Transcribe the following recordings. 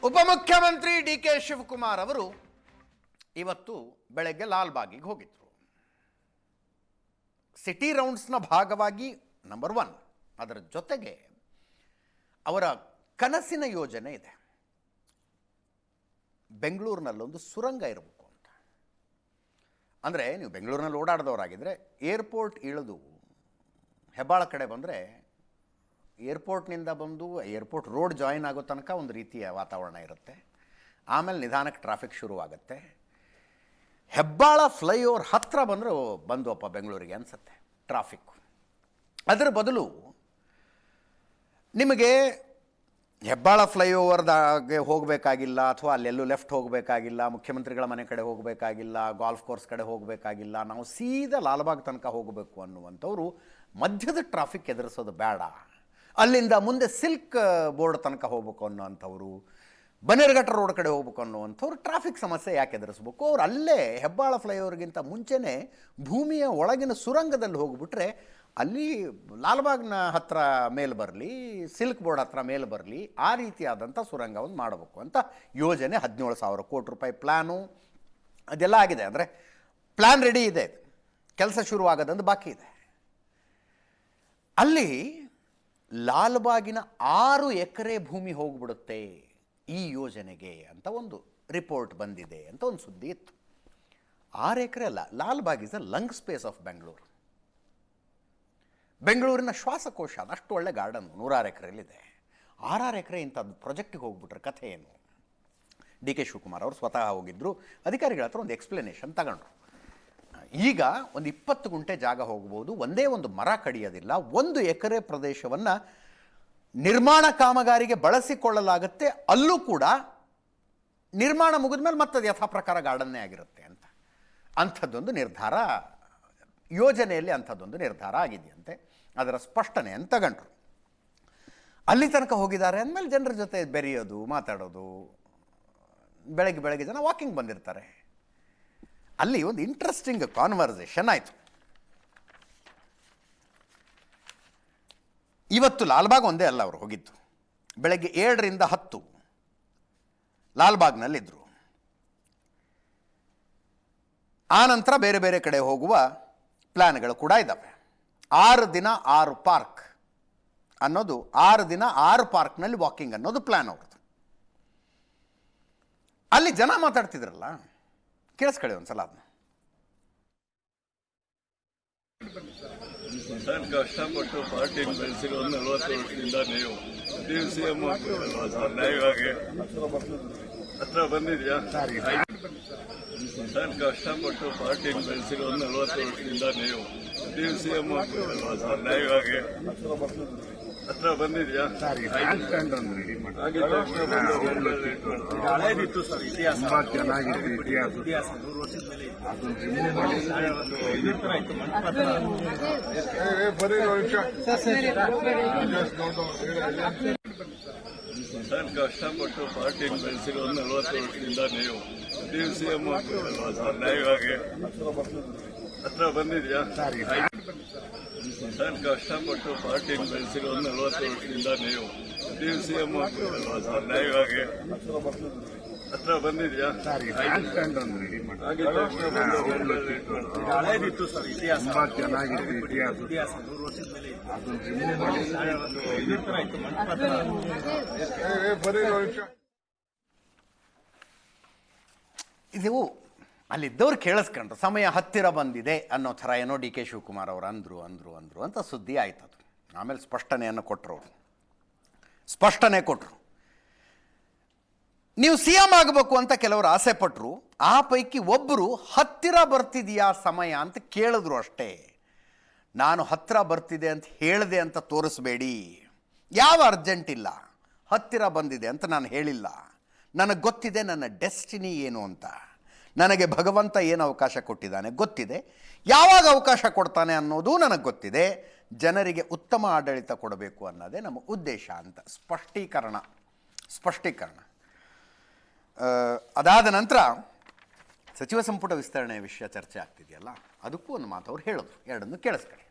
ಉಪಮುಖ್ಯಮಂತ್ರಿ ಡಿ.ಕೆ. ಶಿವಕುಮಾರ್ ಅವರು ಇವತ್ತು ಬೆಳಗ್ಗೆ ಲಾಲ್ಬಾಗಿಗೆ ಹೋಗಿದ್ರು. ಸಿಟಿ ರೌಂಡ್ಸ್ನ ಭಾಗವಾಗಿ ನಂಬರ್ 1. ಅದರ ಜೊತೆಗೆ ಅವರ ಕನಸಿನ ಯೋಜನೆ ಇದೆ. ಬೆಂಗಳೂರಿನಲ್ಲೊಂದು ಸುರಂಗ ಇರಬೇಕು ಅಂತ. ಅಂದರೆ ನೀವು ಬೆಂಗಳೂರಿನಲ್ಲಿ ಓಡಾಡಿದವರಾಗಿದ್ದರೆ ಏರ್ಪೋರ್ಟ್ ಇಳಿದು ಹೆಬ್ಬಾಳ ಕಡೆ ಬಂದರೆ ಏರ್ಪೋರ್ಟ್ನಿಂದ ಬಂದು ಏರ್ಪೋರ್ಟ್ ರೋಡ್ ಜಾಯಿನ್ ಆಗೋ ತನಕ ಒಂದು ರೀತಿಯ ವಾತಾವರಣ ಇರುತ್ತೆ. ಆಮೇಲೆ ನಿಧಾನಕ್ಕೆ ಟ್ರಾಫಿಕ್ ಶುರುವಾಗುತ್ತೆ. ಹೆಬ್ಬಾಳ ಫ್ಲೈಓವರ್ ಹತ್ತಿರ ಬಂದರೆ ಬಂದುವಪ್ಪ ಬೆಂಗಳೂರಿಗೆ ಅನಿಸುತ್ತೆ ಟ್ರಾಫಿಕ್ಕು. ಅದರ ಬದಲು ನಿಮಗೆ ಹೆಬ್ಬಾಳ ಫ್ಲೈಓವರ್ದಾಗೆ ಹೋಗಬೇಕಾಗಿಲ್ಲ, ಅಥವಾ ಅಲ್ಲೆಲ್ಲೂ ಲೆಫ್ಟ್ ಹೋಗಬೇಕಾಗಿಲ್ಲ, ಮುಖ್ಯಮಂತ್ರಿಗಳ ಮನೆ ಕಡೆ ಹೋಗಬೇಕಾಗಿಲ್ಲ, ಗಾಲ್ಫ್ ಕೋರ್ಸ್ ಕಡೆ ಹೋಗಬೇಕಾಗಿಲ್ಲ, ನಾವು ಸೀದಾ ಲಾಲ್ಬಾಗ್ ತನಕ ಹೋಗಬೇಕು ಅನ್ನುವಂಥವ್ರು ಮಧ್ಯದ ಟ್ರಾಫಿಕ್ ಎದುರಿಸೋದು ಬೇಡ, ಅಲ್ಲಿಂದ ಮುಂದೆ ಸಿಲ್ಕ್ ಬೋರ್ಡ್ ತನಕ ಹೋಗ್ಬೇಕು ಅನ್ನೋವಂಥವ್ರು, ಬನ್ನೇರುಘಟ್ಟ ರೋಡ್ ಕಡೆ ಹೋಗ್ಬೇಕು ಅನ್ನುವಂಥವ್ರು ಟ್ರಾಫಿಕ್ ಸಮಸ್ಯೆ ಯಾಕೆ ಎದುರಿಸ್ಬೇಕು? ಅವ್ರು ಅಲ್ಲೇ ಹೆಬ್ಬಾಳ ಫ್ಲೈಓವರ್ಗಿಂತ ಮುಂಚೆನೇ ಭೂಮಿಯ ಒಳಗಿನ ಸುರಂಗದಲ್ಲಿ ಹೋಗ್ಬಿಟ್ರೆ ಅಲ್ಲಿ ಲಾಲ್ಬಾಗ್ನ ಹತ್ತಿರ ಮೇಲೆ ಬರಲಿ, ಸಿಲ್ಕ್ ಬೋರ್ಡ್ ಹತ್ತಿರ ಮೇಲೆ ಬರಲಿ, ಆ ರೀತಿಯಾದಂಥ ಸುರಂಗವನ್ನು ಮಾಡಬೇಕು ಅಂತ ಯೋಜನೆ. 17,000 ಕೋಟಿ ರೂಪಾಯಿ ಪ್ಲ್ಯಾನು ಅದೆಲ್ಲ ಆಗಿದೆ. ಅಂದರೆ ಪ್ಲ್ಯಾನ್ ರೆಡಿ ಇದೆ, ಕೆಲಸ ಶುರುವಾಗೋದಂದು ಬಾಕಿ ಇದೆ. ಅಲ್ಲಿ ಲಾಲ್ಬಾಗಿನ 6 ಎಕರೆ ಭೂಮಿ ಹೋಗ್ಬಿಡುತ್ತೆ ಈ ಯೋಜನೆಗೆ ಅಂತ ಒಂದು ರಿಪೋರ್ಟ್ ಬಂದಿದೆ ಅಂತ ಒಂದು ಸುದ್ದಿ ಇತ್ತು. 6 ಎಕರೆ ಅಲ್ಲ, Lalbagh is a lung space of Bengaluru. ಬೆಂಗಳೂರಿನ ಶ್ವಾಸಕೋಶ ಅದು. ಅಷ್ಟು ಒಳ್ಳೆ ಗಾರ್ಡನ್ 106 ಎಕರೆಯಲ್ಲಿದೆ. 6 ಎಕರೆ ಇಂಥದ್ದು ಪ್ರಾಜೆಕ್ಟಿಗೆ ಹೋಗ್ಬಿಟ್ರೆ ಕಥೆ ಏನು? ಡಿ.ಕೆ. ಶಿವಕುಮಾರ್ ಅವರು ಸ್ವತಃ ಹೋಗಿದ್ದರು, ಅಧಿಕಾರಿಗಳ ಹತ್ರ ಒಂದು ಎಕ್ಸ್ಪ್ಲನೇಷನ್ ತಗೊಂಡ್ರು. ಈಗ ಒಂದು 20 ಗುಂಟೆ ಜಾಗ ಹೋಗ್ಬೋದು, ಒಂದೇ ಒಂದು ಮರ ಕಡಿಯೋದಿಲ್ಲ, 1 ಎಕರೆ ಪ್ರದೇಶವನ್ನು ನಿರ್ಮಾಣ ಕಾಮಗಾರಿಗೆ ಬಳಸಿಕೊಳ್ಳಲಾಗುತ್ತೆ, ಅಲ್ಲೂ ಕೂಡ ನಿರ್ಮಾಣ ಮುಗಿದ ಮೇಲೆ ಮತ್ತದು ಯಥಾ ಪ್ರಕಾರ ಗಾರ್ಡನ್ನೇ ಆಗಿರುತ್ತೆ ಅಂತ ಅಂಥದ್ದೊಂದು ನಿರ್ಧಾರ ಯೋಜನೆಯಲ್ಲಿ ಅಂಥದ್ದೊಂದು ನಿರ್ಧಾರ ಆಗಿದೆಯಂತೆ. ಅದರ ಸ್ಪಷ್ಟನೆಯನ್ನು ತಗೊಂಡ್ರು. ಅಲ್ಲಿ ತನಕ ಹೋಗಿದ್ದಾರೆ ಅಂದಮೇಲೆ ಜನರ ಜೊತೆ ಬೆರೆಯೋದು, ಮಾತಾಡೋದು. ಬೆಳಗ್ಗೆ ಜನ ವಾಕಿಂಗ್ ಬಂದಿರ್ತಾರೆ. ಅಲ್ಲಿ ಒಂದು ಇಂಟ್ರೆಸ್ಟಿಂಗ್ ಕಾನ್ವರ್ಸೇಷನ್ ಆಯಿತು. ಇವತ್ತು ಲಾಲ್ಬಾಗ್ ಒಂದೇ ಅಲ್ಲ ಅವರು ಹೋಗಿದ್ದು. ಬೆಳಗ್ಗೆ 7ರಿಂದ 10 ಲಾಲ್ಬಾಗ್ನಲ್ಲಿದ್ದರು. ಆನಂತರ ಬೇರೆ ಬೇರೆ ಕಡೆ ಹೋಗುವ ಪ್ಲ್ಯಾನ್ಗಳು ಕೂಡ ಇದ್ದಾವೆ. 6 ದಿನ 6 ಪಾರ್ಕ್ ಅನ್ನೋದು, 6 ದಿನ 6 ಪಾರ್ಕ್ನಲ್ಲಿ ವಾಕಿಂಗ್ ಅನ್ನೋದು ಪ್ಲ್ಯಾನ್ ಅವ್ರದ್ದು. ಅಲ್ಲಿ ಜನ ಮಾತಾಡ್ತಿದ್ರಲ್ಲ, ಕೇಳಿಸ್ಕೊಳ್ಳಿ ಒಂದ್ಸಲ ಅದನ್ನ. ಸರ್, ಕಷ್ಟಪಟ್ಟು ಪಾರ್ಟಿಯನ್ನು ಬೆಳೆಸಿರೋ 40 ವರ್ಷದಿಂದ ನೀವು ಸಿಎಂ ನ್ಯಾಯವಾಗಿ ಹತ್ರ ಬಂದಿದ್ಯಾ? ಸರ್, ಕಷ್ಟಪಟ್ಟು ಪಾರ್ಟಿಯನ್ನು ಬೆಳೆಸಿರೋ 40 ವರ್ಷದಿಂದ ನೀವು ಸಿಎಂ ನ್ಯಾಯವಾಗಿ ಹತ್ರ ಬಂದಿದ್ಯಾ? ಹಳೇದಿತ್ತು ಸರ್, ಇತಿಹಾಸ ತುಂಬಾ ಚೆನ್ನಾಗಿತ್ತು. ಇತಿಹಾಸ 100 ವರ್ಷದ ಮೇಲೆ ಸರ್, ಕಷ್ಟಪಟ್ಟು ಪಾರ್ಟಿಯನ್ನು ಬೆಳೆಸಿರೋ 40 ವರ್ಷದಿಂದ ನೀವು ಸಿಎಂ ನ್ಯಾಯವಾಗಿ ಹತ್ರ ಬಂದಿದ್ಯಾ? ಸರ್, ಕಷ್ಟಪಟ್ಟು ಪಾರ್ಟಿಯನ್ನು ಬೆಳೆಸಿರೋ 40 ವರ್ಷದಿಂದ ನೀವು ಸಿಎಂ ನ್ಯಾಯವಾಗಿ ಹತ್ರ ಬಂದಿದ್ಯಾ? ಹಳೇದಿತ್ತು ಸರ್, ಇತಿಹಾಸ ತುಂಬಾ ಚೆನ್ನಾಗಿತ್ತು. ಇತಿಹಾಸ 100 ವರ್ಷದ ಮೇಲೆ ಇದು ಅಲ್ಲಿದ್ದವ್ರು ಕೇಳಿಸ್ಕೊಂಡ್ರು. ಸಮಯ ಹತ್ತಿರ ಬಂದಿದೆ ಅನ್ನೋ ಥರ ಏನೋ ಡಿ.ಕೆ. ಶಿವಕುಮಾರ್ ಅವರು ಅಂದರು ಅಂತ ಸುದ್ದಿ ಆಯ್ತು. ಅದು ಆಮೇಲೆ ಸ್ಪಷ್ಟನೆಯನ್ನು ಕೊಟ್ಟರು. ಅವರು ಸ್ಪಷ್ಟನೆ ಕೊಟ್ಟರು. ನೀವು ಸಿ ಎಂ ಆಗಬೇಕು ಅಂತ ಕೆಲವರು ಆಸೆ ಪಟ್ಟರು. ಆ ಪೈಕಿ ಒಬ್ಬರು ಹತ್ತಿರ ಬರ್ತಿದೆಯಾ ಸಮಯ ಅಂತ ಕೇಳಿದ್ರು ಅಷ್ಟೇ. ನಾನು ಹತ್ತಿರ ಬರ್ತಿದೆ ಅಂತ ಹೇಳಿದೆ ಅಂತ ತೋರಿಸ್ಬೇಡಿ. ಯಾವ ಅರ್ಜೆಂಟ್ ಇಲ್ಲ, ಹತ್ತಿರ ಬಂದಿದೆ ಅಂತ ನಾನು ಹೇಳಿಲ್ಲ. ನನಗೆ ಗೊತ್ತಿದೆ ನನ್ನ ಡೆಸ್ಟಿನಿ ಏನು ಅಂತ. ನನಗೆ ಭಗವಂತ ಏನು ಅವಕಾಶ ಕೊಟ್ಟಿದ್ದಾನೆ ಗೊತ್ತಿದೆ, ಯಾವಾಗ ಅವಕಾಶ ಕೊಡ್ತಾನೆ ಅನ್ನೋದು ನನಗೆ ಗೊತ್ತಿದೆ. ಜನರಿಗೆ ಉತ್ತಮ ಆಡಳಿತ ಕೊಡಬೇಕು ಅನ್ನೋದೇ ನಮ್ಮ ಉದ್ದೇಶ ಅಂತ ಸ್ಪಷ್ಟೀಕರಣ. ಅದಾದ ನಂತರ ಸಚಿವ ಸಂಪುಟ ವಿಸ್ತರಣೆಯ ವಿಷಯ ಚರ್ಚೆ ಆಗ್ತಿದೆಯಲ್ಲ, ಅದಕ್ಕೂ ಒಂದು ಮಾತು ಅವ್ರು ಹೇಳಿದ್ರು. ಎರಡನ್ನು ಕೇಳಿಸ್ಕೊಳ್ಳಿ.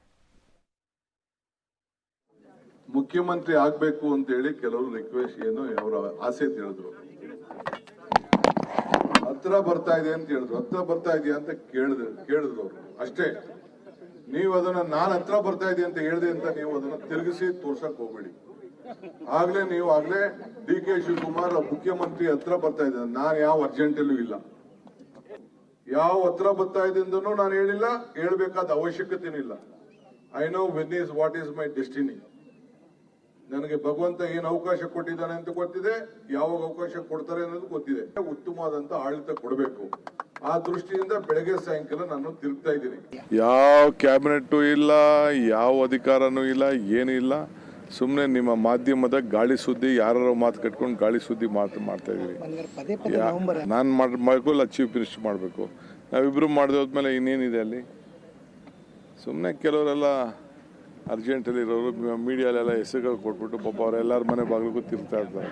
ಮುಖ್ಯಮಂತ್ರಿ ಆಗಬೇಕು ಅಂತೇಳಿ ಕೆಲವರು ರಿಕ್ವೆಸ್ಟ್ ಏನು ಅವರ ಆಸೆ ತಿಳಿದ್ರು. ಹತ್ರ ಬರ್ತಾ ಇದೆ ಅಂತ ಹೇಳಿದ್ರು. ಹತ್ರ ಬರ್ತಾ ಇದೆಯಾ ಅಂತ ಕೇಳಿದ್ರು ಅವರು ಅಷ್ಟೇ. ನೀವು ಅದನ್ನ ನಾನು ಹತ್ರ ಬರ್ತಾ ಇದೆಯಾ ಅಂತ ಹೇಳಿದೆ ಅಂತ ನೀವು ಅದನ್ನ ತಿರುಗಿಸಿ ತೋರ್ಸಕ್ ಹೋಗ್ಬೇಡಿ. ಆಗ್ಲೇ ಡಿ ಕೆ ಶಿವಕುಮಾರ್ ಮುಖ್ಯಮಂತ್ರಿ ಹತ್ರ ಬರ್ತಾ ಇದ್ದಾರೆ. ನಾನು ಯಾವ ಅರ್ಜೆಂಟಲ್ಲೂ ಇಲ್ಲ, ಯಾವ ಹತ್ರ ಬರ್ತಾ ಇದೆ ಅಂತನೂ ನಾನು ಹೇಳಿಲ್ಲ, ಹೇಳ್ಬೇಕಾದ ಅವಶ್ಯಕತೆನೂ ಇಲ್ಲ. I know what is my destiny. ನನಗೆ ಭಗವಂತ ಏನು ಅವಕಾಶ ಕೊಟ್ಟಿದ್ದಾನೆ ಅಂತ ಗೊತ್ತಿದೆ, ಯಾವಾಗ ಅವಕಾಶ ಕೊಡ್ತಾರೆ ಅನ್ನೋದು ಗೊತ್ತಿದೆ. ಉತ್ತಮವಾದಂತ ಆಡಳಿತ ಕೊಡಬೇಕು. ಆ ದೃಷ್ಟಿಯಿಂದ ಬೆಳಗ್ಗೆ ಸಾಯಂಕಾಲ ನಾನು ತಿರುಗ್ತಾ ಇದ್ದೀನಿ. ಯಾವ ಕ್ಯಾಬಿನೆಟ್ ಇಲ್ಲ, ಯಾವ ಅಧಿಕಾರನೂ ಇಲ್ಲ, ಏನೂ ಇಲ್ಲ. ಸುಮ್ಮನೆ ನಿಮ್ಮ ಮಾಧ್ಯಮದ ಗಾಳಿ ಸುದ್ದಿ, ಯಾರು ಮಾತು ಕಟ್ಕೊಂಡು ಗಾಳಿ ಸುದ್ದಿ ಮಾಡ್ತಾ ಇದೀವಿ. ನಾನು ಮಾಡಬೇಕು, ಚೀಫ್ ಮಿನಿಸ್ಟರ್ ಮಾಡಬೇಕು. ನಾವಿಬ್ರು ಮಾಡಿದ ಹೋದ್ಮೇಲೆ ಇನ್ನೇನಿದೆ ಅಲ್ಲಿ? ಸುಮ್ಮನೆ ಕೆಲವರೆಲ್ಲ ಅರ್ಜೆಂಟಲ್ಲಿ ಇರೋರು ಮೀಡಿಯಾಲೆಲ್ಲ ಹೆಸರುಗಳು ಕೊಟ್ಬಿಟ್ಟು ಪಾಪ ಅವರೆಲ್ಲರ ಮನೆ ಬಾಗಿಲಿಗೂ ತಿರ್ತಾ ಇರ್ತಾರೆ.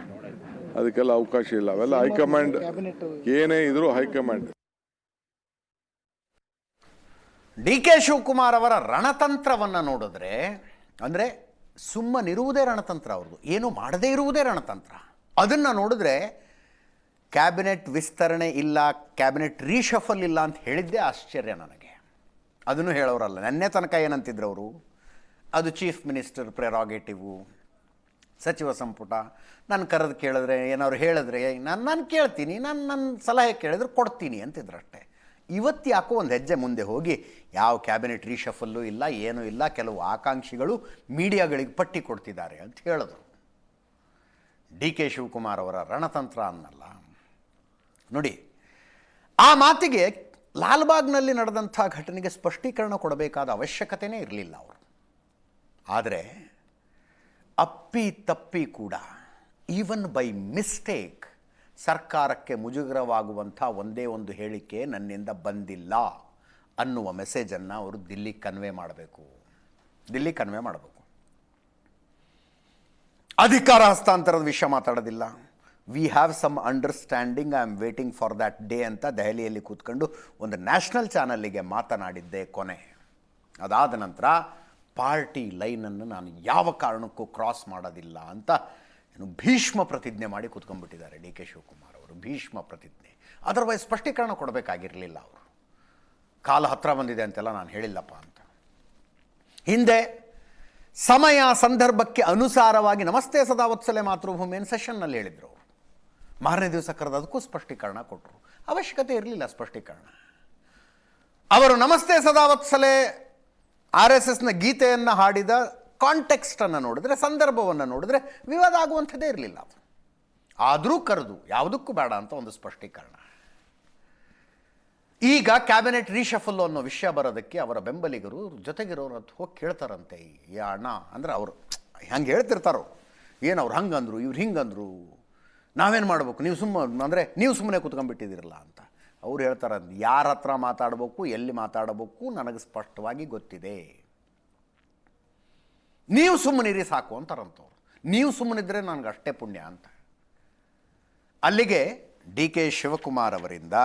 ಅದಕ್ಕೆಲ್ಲ ಅವಕಾಶ ಇಲ್ಲ. ಅವೆಲ್ಲ ಹೈಕಮಾಂಡ್, ಏನೇ ಇದ್ರು ಹೈಕಮಾಂಡ್. ಡಿ ಕೆ ಶಿವಕುಮಾರ್ ಅವರ ರಣತಂತ್ರವನ್ನು ನೋಡಿದ್ರೆ, ಅಂದರೆ ಸುಮ್ಮನಿರುವುದೇ ರಣತಂತ್ರ ಅವ್ರದ್ದು, ಏನು ಮಾಡದೇ ಇರುವುದೇ ರಣತಂತ್ರ. ಅದನ್ನು ನೋಡಿದ್ರೆ ಕ್ಯಾಬಿನೆಟ್ ವಿಸ್ತರಣೆ ಇಲ್ಲ, ಕ್ಯಾಬಿನೆಟ್ ರೀಶಫಲ್ ಇಲ್ಲ ಅಂತ ಹೇಳಿದ್ದೇ ಆಶ್ಚರ್ಯ ನನಗೆ. ಅದನ್ನು ಹೇಳೋರಲ್ಲ. ನೆನ್ನೆ ತನಕ ಏನಂತಿದ್ರು ಅವರು, ಅದು ಚೀಫ್ ಮಿನಿಸ್ಟರ್ ಪ್ರೆರಾಗೇಟಿವು, ಸಚಿವ ಸಂಪುಟ. ನಾನು ಕರೆದು ಕೇಳಿದ್ರೆ, ಏನಾದ್ರು ಹೇಳಿದ್ರೆ ನಾನು ಕೇಳ್ತೀನಿ, ನನ್ನ ಸಲಹೆ ಕೇಳಿದ್ರೆ ಕೊಡ್ತೀನಿ ಅಂತಿದ್ರಷ್ಟೇ. ಇವತ್ತು ಯಾಕೋ ಒಂದು ಹೆಜ್ಜೆ ಮುಂದೆ ಹೋಗಿ ಯಾವ ಕ್ಯಾಬಿನೆಟ್ ರೀಶಫಲ್ಲೂ ಇಲ್ಲ, ಏನೂ ಇಲ್ಲ, ಕೆಲವು ಆಕಾಂಕ್ಷಿಗಳು ಮೀಡಿಯಾಗಳಿಗೆ ಪಟ್ಟಿ ಕೊಡ್ತಿದ್ದಾರೆ ಅಂತ ಹೇಳಿದ್ರು. ಡಿ ಕೆ ಶಿವಕುಮಾರ್ ಅವರ ರಣತಂತ್ರ ಅನ್ನಲ್ಲ ನೋಡಿ. ಆ ಮಾತಿಗೆ ಲಾಲ್ಬಾಗ್ನಲ್ಲಿ ನಡೆದಂಥ ಘಟನೆಗೆ ಸ್ಪಷ್ಟೀಕರಣ ಕೊಡಬೇಕಾದ ಅವಶ್ಯಕತೆಯೇ ಇರಲಿಲ್ಲ ಅವರು. ಆದರೆ ಅಪ್ಪಿ ತಪ್ಪಿ ಕೂಡ, ಈವನ್ ಬೈ ಮಿಸ್ಟೇಕ್, ಸರ್ಕಾರಕ್ಕೆ ಮುಜುಗರವಾಗುವಂಥ ಒಂದೇ ಒಂದು ಹೇಳಿಕೆ ನನ್ನಿಂದ ಬಂದಿಲ್ಲ ಅನ್ನುವ ಮೆಸೇಜನ್ನು ಅವರು ದಿಲ್ಲಿ ಕನ್ವೆ ಮಾಡಬೇಕು. ಅಧಿಕಾರ ಹಸ್ತಾಂತರದ ವಿಷಯ ಮಾತಾಡೋದಿಲ್ಲ. We have some understanding, I am waiting for that day ಅಂತ ದೆಹಲಿಯಲ್ಲಿ ಕೂತ್ಕೊಂಡು ಒಂದು ನ್ಯಾಷನಲ್ ಚಾನಲ್ಲಿಗೆ ಮಾತನಾಡಿದ್ದೆ ಕೊನೆ. ಅದಾದ ನಂತರ ಪಾರ್ಟಿ ಲೈನನ್ನು ನಾನು ಯಾವ ಕಾರಣಕ್ಕೂ ಕ್ರಾಸ್ ಮಾಡೋದಿಲ್ಲ ಅಂತ ಭೀಷ್ಮ ಪ್ರತಿಜ್ಞೆ ಮಾಡಿ ಕೂತ್ಕೊಂಡ್ಬಿಟ್ಟಿದ್ದಾರೆ ಡಿ ಕೆ ಶಿವಕುಮಾರ್ ಅವರು. ಭೀಷ್ಮ ಪ್ರತಿಜ್ಞೆ. ಅದರ್ವೈಸ್ ಸ್ಪಷ್ಟೀಕರಣ ಕೊಡಬೇಕಾಗಿರಲಿಲ್ಲ ಅವರು. ಕಾಲ ಹತ್ರ ಬಂದಿದೆ ಅಂತೆಲ್ಲ ನಾನು ಹೇಳಿಲ್ಲಪ್ಪ ಅಂತ. ಹಿಂದೆ ಸಮಯ ಸಂದರ್ಭಕ್ಕೆ ಅನುಸಾರವಾಗಿ ನಮಸ್ತೆ ಸದಾವತ್ಸಲೆ ಮಾತೃಭೂಮಿಯನ್ನು ಸೆಷನ್ನಲ್ಲಿ ಹೇಳಿದರು ಅವರು. ಮಾರನೇ ದಿವಸ ಕರೆದು ಅದಕ್ಕೂ ಸ್ಪಷ್ಟೀಕರಣ ಕೊಟ್ಟರು. ಅವಶ್ಯಕತೆ ಇರಲಿಲ್ಲ ಸ್ಪಷ್ಟೀಕರಣ. ಅವರು ನಮಸ್ತೆ ಸದಾವತ್ಸಲೆ RSSನ ಗೀತೆಯನ್ನು ಹಾಡಿದ ಕಾಂಟೆಕ್ಸ್ಟನ್ನು ನೋಡಿದ್ರೆ, ಸಂದರ್ಭವನ್ನು ನೋಡಿದ್ರೆ ವಿವಾದ ಆಗುವಂಥದ್ದೇ ಇರಲಿಲ್ಲ. ಆದರೂ ಕರೆದು ಯಾವುದಕ್ಕೂ ಬೇಡ ಅಂತ ಒಂದು ಸ್ಪಷ್ಟೀಕರಣ. ಈಗ ಕ್ಯಾಬಿನೆಟ್ ರೀಶಫಲ್ ಅನ್ನೋ ವಿಷಯ ಬರೋದಕ್ಕೆ ಅವರ ಬೆಂಬಲಿಗರು ಜೊತೆಗಿರೋರು ಅದು ಹೋಗಿ ಕೇಳ್ತಾರಂತೆ. ಈ ಅಣ್ಣ ಅಂದರೆ ಅವರು ಹಂಗೆ ಹೇಳ್ತಿರ್ತಾರೋ, ಏನು ಅವ್ರು ಹಂಗಂದ್ರು, ಇವ್ರು ಹಿಂಗಂದ್ರು, ನಾವೇನು ಮಾಡಬೇಕು, ನೀವು ಸುಮ್ಮನೆ ಕೂತ್ಕೊಂಡ್ಬಿಟ್ಟಿದ್ದೀರಲ್ಲ ಅಂತ. ಅವ್ರು ಹೇಳ್ತಾರೆ, ಯಾರ ಹತ್ರ ಮಾತಾಡಬೇಕು, ಎಲ್ಲಿ ಮಾತಾಡಬೇಕು ನನಗೆ ಸ್ಪಷ್ಟವಾಗಿ ಗೊತ್ತಿದೆ, ನೀವು ಸುಮ್ಮನಿರಿ ಸಾಕು ಅಂತಾರಂತವ್ರು. ನೀವು ಸುಮ್ಮನಿದ್ರೆ ನನಗೆ ಅಷ್ಟೇ ಪುಣ್ಯ ಅಂತ. ಅಲ್ಲಿಗೆ ಡಿ ಕೆ ಶಿವಕುಮಾರ್ ಅವರಿಂದ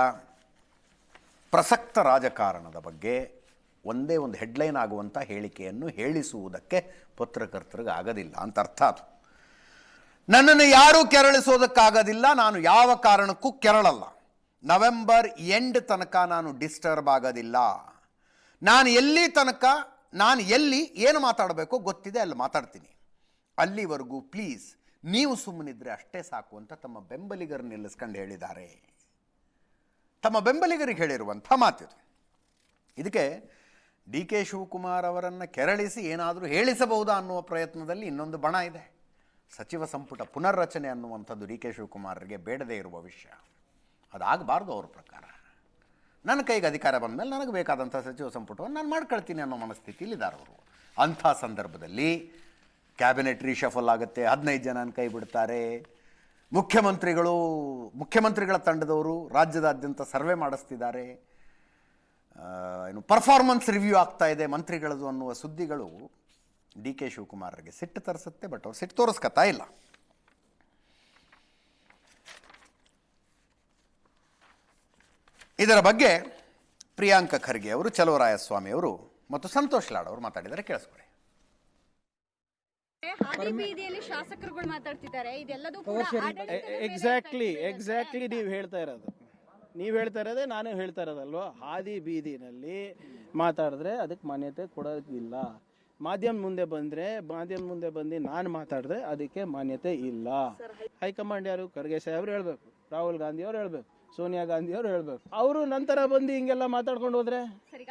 ಪ್ರಸಕ್ತ ರಾಜಕಾರಣದ ಬಗ್ಗೆ ಒಂದೇ ಒಂದು ಹೆಡ್ಲೈನ್ ಆಗುವಂಥ ಹೇಳಿಕೆಯನ್ನು ಹೇಳಿಸುವುದಕ್ಕೆ ಪತ್ರಕರ್ತರಿಗೆ ಆಗೋದಿಲ್ಲ ಅಂತ ಅರ್ಥ. ಅದು ನನ್ನನ್ನು ಯಾರೂ ಕೆರಳಿಸೋದಕ್ಕಾಗೋದಿಲ್ಲ, ನಾನು ಯಾವ ಕಾರಣಕ್ಕೂ ಕೆರಳಲ್ಲ. ನವೆಂಬರ್ ಎಂಡ್ ತನಕ ನಾನು ಡಿಸ್ಟರ್ಬ್ ಆಗೋದಿಲ್ಲ. ನಾನು ಎಲ್ಲಿ ಏನು ಮಾತಾಡಬೇಕೋ ಗೊತ್ತಿದೆ, ಅಲ್ಲಿ ಮಾತಾಡ್ತೀನಿ. ಅಲ್ಲಿವರೆಗೂ ಪ್ಲೀಸ್ ನೀವು ಸುಮ್ಮನಿದ್ರೆ ಅಷ್ಟೇ ಸಾಕು ಅಂತ ತಮ್ಮ ಬೆಂಬಲಿಗರನ್ನು ನಿಲ್ಲಿಸ್ಕೊಂಡು ಹೇಳಿದ್ದಾರೆ. ತಮ್ಮ ಬೆಂಬಲಿಗರಿಗೆ ಹೇಳಿರುವಂಥ ಮಾತಿದು. ಇದಕ್ಕೆ ಡಿ ಕೆ ಶಿವಕುಮಾರ್ ಅವರನ್ನು ಕೆರಳಿಸಿ ಏನಾದರೂ ಹೇಳಿಸಬಹುದಾ ಅನ್ನುವ ಪ್ರಯತ್ನದಲ್ಲಿ ಇನ್ನೊಂದು ಬಣ ಇದೆ. ಸಚಿವ ಸಂಪುಟ ಪುನರ್ರಚನೆ ಅನ್ನುವಂಥದ್ದು ಡಿ ಕೆ ಶಿವಕುಮಾರ್ಗೆ ಬೇಡದೇ ಇರುವ ವಿಷಯ. ಅದಾಗಬಾರ್ದು ಅವ್ರ ಪ್ರಕಾರ. ನನ್ನ ಕೈಗೆ ಅಧಿಕಾರ ಬಂದ ಮೇಲೆ ನನಗೆ ಬೇಕಾದಂಥ ಸಚಿವ ಸಂಪುಟವನ್ನು ನಾನು ಮಾಡ್ಕೊಳ್ತೀನಿ ಅನ್ನೋ ಮನಸ್ಥಿತಿಯಲ್ಲಿದ್ದಾರೆ ಅವರು. ಅಂಥ ಸಂದರ್ಭದಲ್ಲಿ ಕ್ಯಾಬಿನೆಟ್ ರೀಶಫಲ್ ಆಗುತ್ತೆ, 15 ಜನ ಕೈ ಬಿಡ್ತಾರೆ. ಮುಖ್ಯಮಂತ್ರಿಗಳ ತಂಡದವರು ರಾಜ್ಯದಾದ್ಯಂತ ಸರ್ವೆ ಮಾಡಿಸ್ತಿದ್ದಾರೆ. ಪರ್ಫಾರ್ಮೆನ್ಸ್ ರಿವ್ಯೂ ಆಗ್ತಾ ಇದೆ ಮಂತ್ರಿಗಳದು ಅನ್ನುವ ಸುದ್ದಿಗಳು ಡಿ ಕೆ ಶಿವಕುಮಾರ್ಗೆ ಸಿಟ್ಟು ತರಿಸುತ್ತೆ. ಬಟ್ ಅವ್ರು ಸಿಟ್ಟು ತೋರಿಸ್ಕೊತಾ ಇಲ್ಲ. ಇದರ ಬಗ್ಗೆ ಪ್ರಿಯಾಂಕ ಖರ್ಗೆ ಅವರು, ಚಲುವರಾಯಸ್ವಾಮಿ ಅವರು ಮತ್ತು ಸಂತೋಷ್ ಲಾಡ್ ಅವರು ಮಾತಾಡಿದರೆ ಕೇಳಿಸ್ಕೊಳ್ಳಿ. ಹಾದಿ ಬೀದಿಯಲ್ಲಿ ಶಾಸಕರುಗಳು ಮಾತಾಡ್ತಿದ್ದಾರೆ, ಇದೆಲ್ಲದೂ ಕೂಡ ಎಕ್ಸಾಕ್ಟ್ಲಿ ನೀವು ಹೇಳ್ತಾ ಇರೋದೇ ನಾನು ಹೇಳ್ತಾ ಇರೋದಲ್ವಾ. ಹಾದಿ ಬೀದಿನಲ್ಲಿ ಮಾತಾಡಿದ್ರೆ ಅದಕ್ಕೆ ಮಾನ್ಯತೆ ಕೊಡೋದಿಲ್ಲ. ಮಾಧ್ಯಮ ಮುಂದೆ ಬಂದು ನಾನು ಮಾತಾಡಿದ್ರೆ ಅದಕ್ಕೆ ಮಾನ್ಯತೆ ಇಲ್ಲ. ಹೈಕಮಾಂಡ್ ಯಾರು? ಖರ್ಗೆ ಸಾಹೇಬ್ರು ಹೇಳ್ಬೇಕು, ರಾಹುಲ್ ಗಾಂಧಿ ಅವ್ರು ಹೇಳ್ಬೇಕು, ಸೋನಿಯಾ ಗಾಂಧಿ ಅವ್ರು ಹೇಳ್ಬೇಕು. ಅವರು ನಂತರ ಬಂದು ಹಿಂಗೆಲ್ಲ ಮಾತಾಡ್ಕೊಂಡು ಹೋದ್ರೆ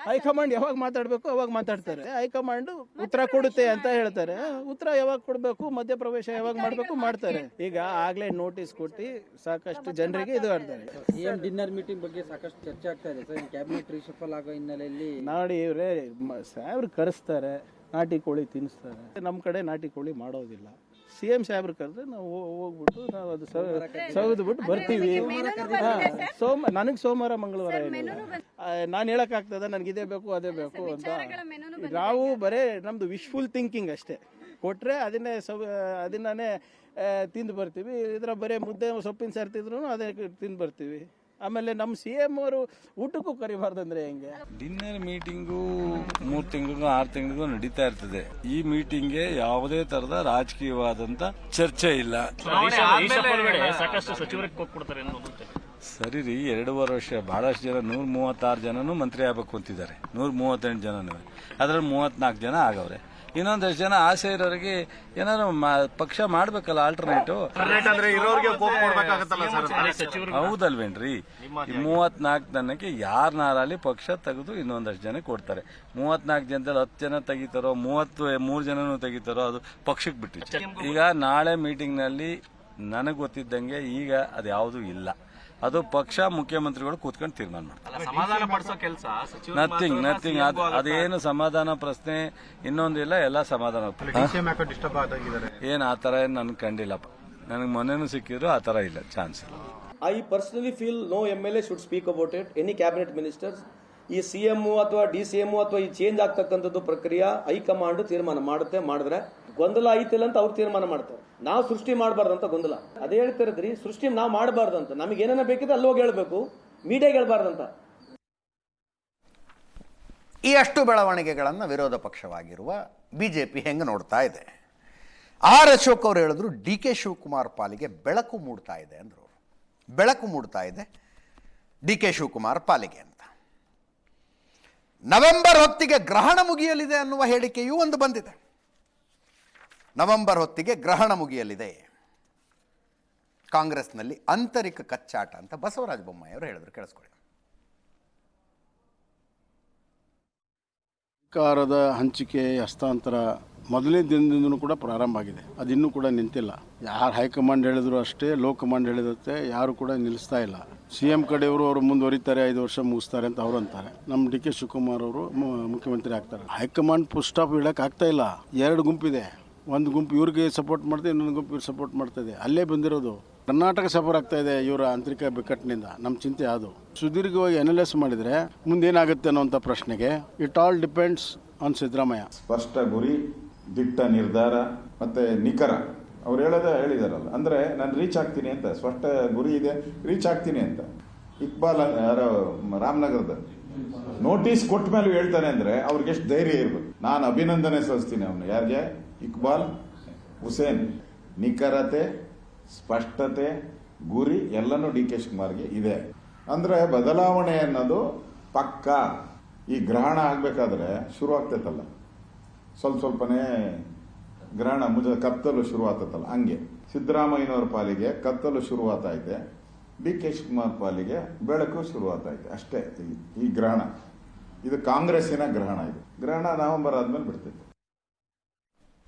ಹೈಕಮಾಂಡ್ ಯಾವಾಗ ಮಾತಾಡ್ಬೇಕು ಅವಾಗ ಮಾತಾಡ್ತಾರೆ. ಹೈಕಮಾಂಡ್ ಉತ್ತರ ಕೊಡುತ್ತೆ ಅಂತ ಹೇಳ್ತಾರೆ. ಉತ್ತರ ಯಾವಾಗ ಕೊಡ್ಬೇಕು, ಮಧ್ಯಪ್ರವೇಶ ಯಾವಾಗ ಮಾಡ್ಬೇಕು ಮಾಡ್ತಾರೆ. ಈಗ ಆಗ್ಲೇ ನೋಟಿಸ್ ಕೊಟ್ಟು ಸಾಕಷ್ಟು ಜನರಿಗೆ ಇದು ಮಾಡ್ತಾರೆ. ಸಿಎಂ ಡಿನ್ನರ್ ಮೀಟಿಂಗ್ ಬಗ್ಗೆ ಸಾಕಷ್ಟು ಚರ್ಚೆ ಆಗ್ತಾ ಇದೆ ಸರ್. ಕ್ಯಾಬಿನೆಟ್ ರಿಶಫಲ್ ಆಗೋ ಹಿನ್ನೆಲೆಯಲ್ಲಿ ನೋಡಿ ಇವ್ರೆ ಸಾಹೇಬ್ರು ಕರೆಸ್ತಾರೆ, ನಾಟಿ ಕೋಳಿ ತಿನ್ನಿಸ್ತಾರೆ. ನಮ್ಮ ಕಡೆ ನಾಟಿ ಕೋಳಿ ಮಾಡೋದಿಲ್ಲ. CM ಸಾಹೇಬ್ರು ಕರೆದ್ರೆ ನಾವು ಹೋಗ್ಬಿಟ್ಟು ನಾವು ಅದು ಸೌದ್ಬಿಟ್ಟು ಬರ್ತೀವಿ. ನನಗೆ ಸೋಮವಾರ ಮಂಗಳವಾರ ನಾನು ಹೇಳಕ್ಕಾಗ್ತದ ನನಗೆ ಇದೇ ಬೇಕು ಅದೇ ಬೇಕು ಅಂತ. ನಾವು ಬರೇ ನಮ್ದು ವಿಶ್ಫುಲ್ ಥಿಂಕಿಂಗ್ ಅಷ್ಟೇ. ಕೊಟ್ರೆ ಅದನ್ನೇ ತಿಂದು ಬರ್ತೀವಿ. ಇದರ ಬರೀ ಮುದ್ದೆ ಸೊಪ್ಪಿನ ಸಾರ್ತಿದ್ರು ಅದೇ ತಿಂದು ಬರ್ತೀವಿ. ಆಮೇಲೆ ನಮ್ಮ CM ಅವರು ಊಟಕ್ಕೂ ಕರಿಬಾರ್ದಂದ್ರೆ ಹೆಂಗೆ? ಡಿನ್ನರ್ ಮೀಟಿಂಗು 3 ತಿಂಗಳಿಗೂ 6 ತಿಂಗಳಿಗೂ ನಡೀತಾ ಇರ್ತದೆ. ಈ ಮೀಟಿಂಗ್ಗೆ ಯಾವುದೇ ತರದ ರಾಜಕೀಯವಾದಂತ ಚರ್ಚೆ ಇಲ್ಲ. ಸರಿ ರೀ, 2.5 ವರ್ಷ ಬಹಳಷ್ಟು ಜನ 136 ಜನನು ಮಂತ್ರಿ ಆಗ್ಬೇಕು ಅಂತಿದ್ದಾರೆ. 138 ಜನನು, ಅದ್ರಲ್ಲಿ 34 ಜನ ಆಗವ್ರೆ. ಇನ್ನೊಂದಷ್ಟು ಜನ ಆಸೆ ಇರೋರಿಗೆ ಏನಾದ್ರು ಪಕ್ಷ ಮಾಡ್ಬೇಕಲ್ಲ, ಆಲ್ಟರ್ನೇಟಿವ್. ಹೌದಲ್ವೇನ್ರಿ? 34 ಜನಕ್ಕೆ ಯಾರನ್ನಾರಲ್ಲಿ ಪಕ್ಷ ತೆಗೆದು ಇನ್ನೊಂದಷ್ಟು ಜನ ಕೊಡ್ತಾರೆ. 34 ಜನದಲ್ಲಿ 10 ಜನ ತೆಗಿತಾರೋ, 33 ಜನನು ತೆಗಿತಾರೋ, ಅದು ಪಕ್ಷಕ್ಕೆ ಬಿಟ್ಟಿತ್ತು. ಈಗ ನಾಳೆ ಮೀಟಿಂಗ್ ನಲ್ಲಿ ನನಗೆ ಗೊತ್ತಿದ್ದಂಗೆ ಈಗ ಅದು ಯಾವುದೂ ಇಲ್ಲ. ಅದು ಪಕ್ಷ ಮುಖ್ಯಮಂತ್ರಿಗಳು ಕೂತ್ಕೊಂಡು ತೀರ್ಮಾನ ಮಾಡ್ತಾರೆ. ನಥಿಂಗ್ ಅದೇನು ಸಮಾಧಾನ ಪ್ರಶ್ನೆ ಇನ್ನೊಂದಿಲ್ಲ, ಎಲ್ಲ ಸಮಾಧಾನ. ಏನ್ ಆತರ ಏನ್ ನನ್ಗೆ ಕಂಡಿಲ್ಲಪ್ಪ. ನನಗೆ ಮೊನ್ನೆನೂ ಸಿಕ್ಕಿದ್ರು ಆತರ ಇಲ್ಲ, ಚಾನ್ಸ್ ಇಲ್ಲ. I personally feel no MLA should speak about it. Any cabinet ministers, ಈ CM ಅಥವಾ DCM ಅಥವಾ ಈ ಚೇಂಜ್ ಆಗ್ತಕ್ಕಂಥದ್ದು ಪ್ರಕ್ರಿಯೆ ಹೈಕಮಾಂಡ್ ತೀರ್ಮಾನ ಮಾಡಿದ್ರೆ ಗೊಂದಲ ಐತಿಲ್ಲ ಅಂತ ಅವ್ರು ತೀರ್ಮಾನ ಮಾಡ್ತಾರೆ. ನಾವು ಸೃಷ್ಟಿ ಮಾಡಬಾರ್ದಂತ ಗೊಂದಲ. ಅದೇ ಹೇಳ್ತಿರದ್ರಿ, ಸೃಷ್ಟಿ ನಾವು ಮಾಡಬಾರ್ದಂತ. ನಮಗೆ ಏನೇನ ಬೇಕಿದ್ರೆ ಅಲ್ಲಿ ಹೋಗಿ ಹೇಳ್ಬೇಕು, ಮೀಡಿಯಾಗೆ ಹೇಳ್ಬಾರ್ದಂತ. ಈ ಅಷ್ಟು ಬೆಳವಣಿಗೆಗಳನ್ನು ವಿರೋಧ ಪಕ್ಷವಾಗಿರುವ BJP ಹೆಂಗೆ ನೋಡ್ತಾ ಇದೆ? R ಅಶೋಕ್ ಅವರು ಹೇಳಿದ್ರು DK ಶಿವಕುಮಾರ್ ಪಾಲಿಗೆ ಬೆಳಕು ಮೂಡ್ತಾ ಇದೆ ಅಂದರು. ಬೆಳಕು ಮೂಡ್ತಾ ಇದೆ DK ಶಿವಕುಮಾರ್ ಪಾಲಿಗೆ ಅಂತ. ನವೆಂಬರ್ ಹೊತ್ತಿಗೆ ಗ್ರಹಣ ಮುಗಿಯಲಿದೆ ಅನ್ನುವ ಹೇಳಿಕೆಯೂ ಒಂದು ಬಂದಿದೆ. ನವೆಂಬರ್ ಹೊತ್ತಿಗೆ ಗ್ರಹಣ ಮುಗಿಯಲಿದೆ, ಕಾಂಗ್ರೆಸ್ನಲ್ಲಿ ಆಂತರಿಕ ಕಚ್ಚಾಟ ಅಂತ ಬಸವರಾಜ ಬೊಮ್ಮಾಯಿ ಅವರು ಹೇಳಿದ್ರು. ಕೇಳಿಸ್ಕೊಳ್ಳಿ. ಅಧಿಕಾರದ ಹಂಚಿಕೆ ಹಸ್ತಾಂತರ ಮೊದಲನೇ ದಿನದಿಂದನೂ ಕೂಡ ಪ್ರಾರಂಭ ಆಗಿದೆ. ಅದು ಇನ್ನೂ ಕೂಡ ನಿಂತಿಲ್ಲ. ಯಾರು ಹೈಕಮಾಂಡ್ ಹೇಳಿದ್ರು ಅಷ್ಟೇ, ಲೋ ಕಮಾಂಡ್ ಹೇಳಿದಂತೆ ಯಾರು ಕೂಡ ನಿಲ್ಲಿಸ್ತಾ ಇಲ್ಲ. CM ಕಡೆಯವರು ಅವರು ಮುಂದುವರಿತಾರೆ, 5 ವರ್ಷ ಮುಗಿಸ್ತಾರೆ ಅಂತ ಅವರು ಅಂತಾರೆ. ನಮ್ಮ DK ಶಿವಕುಮಾರ್ ಅವರು ಮುಖ್ಯಮಂತ್ರಿ ಆಗ್ತಾರೆ. ಹೈಕಮಾಂಡ್ ಫುಲ್ ಸ್ಟಾಪ್ ಇಡಕ್ಕೆ ಆಗ್ತಾ ಇಲ್ಲ. 2 ಗುಂಪಿದೆ. ಒಂದು ಗುಂಪು ಇವ್ರಿಗೆ ಸಪೋರ್ಟ್ ಮಾಡ್ತದೆ, ಇನ್ನೊಂದು ಗುಂಪು ಇವ್ರು ಸಪೋರ್ಟ್ ಮಾಡ್ತದೆ. ಅಲ್ಲೇ ಬಂದಿರೋದು ಕರ್ನಾಟಕ ಸಫರ್ ಆಗ್ತಾ ಇದೆ ಇವರ ಆಂತರಿಕ ಬಿಕ್ಕಟ್ಟಿನಿಂದ. ನಮ್ಮ ಚಿಂತೆ ಅದು. ಸುದೀರ್ಘವಾಗಿ ಅನಲೈಸ್ ಮಾಡಿದ್ರೆ ಮುಂದೇನಾಗುತ್ತೆ ಅನ್ನೋಂಥ ಪ್ರಶ್ನೆಗೆ it all depends on Siddaramaiah. ಸ್ಪಷ್ಟ ಗುರಿ, ದಿಟ್ಟ ನಿರ್ಧಾರ ಮತ್ತೆ ನಿಖರ. ಅವ್ರು ಹೇಳಿದಾರಲ್ಲ, ಅಂದ್ರೆ ನಾನು ರೀಚ್ ಆಗ್ತೀನಿ ಅಂತ, ಸ್ಪಷ್ಟ ಗುರಿ ಇದೆ, ರೀಚ್ ಆಗ್ತೀನಿ ಅಂತ. ಇಕ್ಬಾಲ್ ರಾಮನಗರದ ನೋಟಿಸ್ ಕೊಟ್ಟ ಮೇಲೆ ಹೇಳ್ತಾನೆ ಅಂದ್ರೆ ಅವ್ರಿಗೆ ಎಷ್ಟು ಧೈರ್ಯ ಇರ್ಬೇಕು. ನಾನು ಅಭಿನಂದನೆ ಸಲ್ಲಿಸ್ತೀನಿ ಅವನು. ಯಾರಿಗೆ? ಇಕ್ಬಾಲ್ ಹುಸೇನ್. ನಿಖರತೆ, ಸ್ಪಷ್ಟತೆ, ಗುರಿ ಎಲ್ಲನೂ DK ಶಿವಕುಮಾರ್ಗೆ ಇದೆ. ಅಂದ್ರೆ ಬದಲಾವಣೆ ಅನ್ನೋದು ಪಕ್ಕ. ಈ ಗ್ರಹಣ ಆಗ್ಬೇಕಾದ್ರೆ ಶುರು ಆಗ್ತೈತಲ್ಲ, ಸ್ವಲ್ಪನೇ ಗ್ರಹಣ ಕತ್ತಲು ಶುರು ಆಗ್ತೈತಲ್ಲ, ಹಂಗೆ ಸಿದ್ದರಾಮಯ್ಯನವರ ಪಾಲಿಗೆ ಕತ್ತಲು ಶುರುವಾತೈತೆ, DK ಶಿವಕುಮಾರ್ ಪಾಲಿಗೆ ಬೆಳಕು ಶುರುವಾತೈತೆ ಅಷ್ಟೇ. ಈ ಗ್ರಹಣ ಇದು ಕಾಂಗ್ರೆಸ್ಸಿನ ಗ್ರಹಣ. ಇದು ಗ್ರಹಣ ನವೆಂಬರ್ ಆದ್ಮೇಲೆ ಬಿಡ್ತೈತೆ.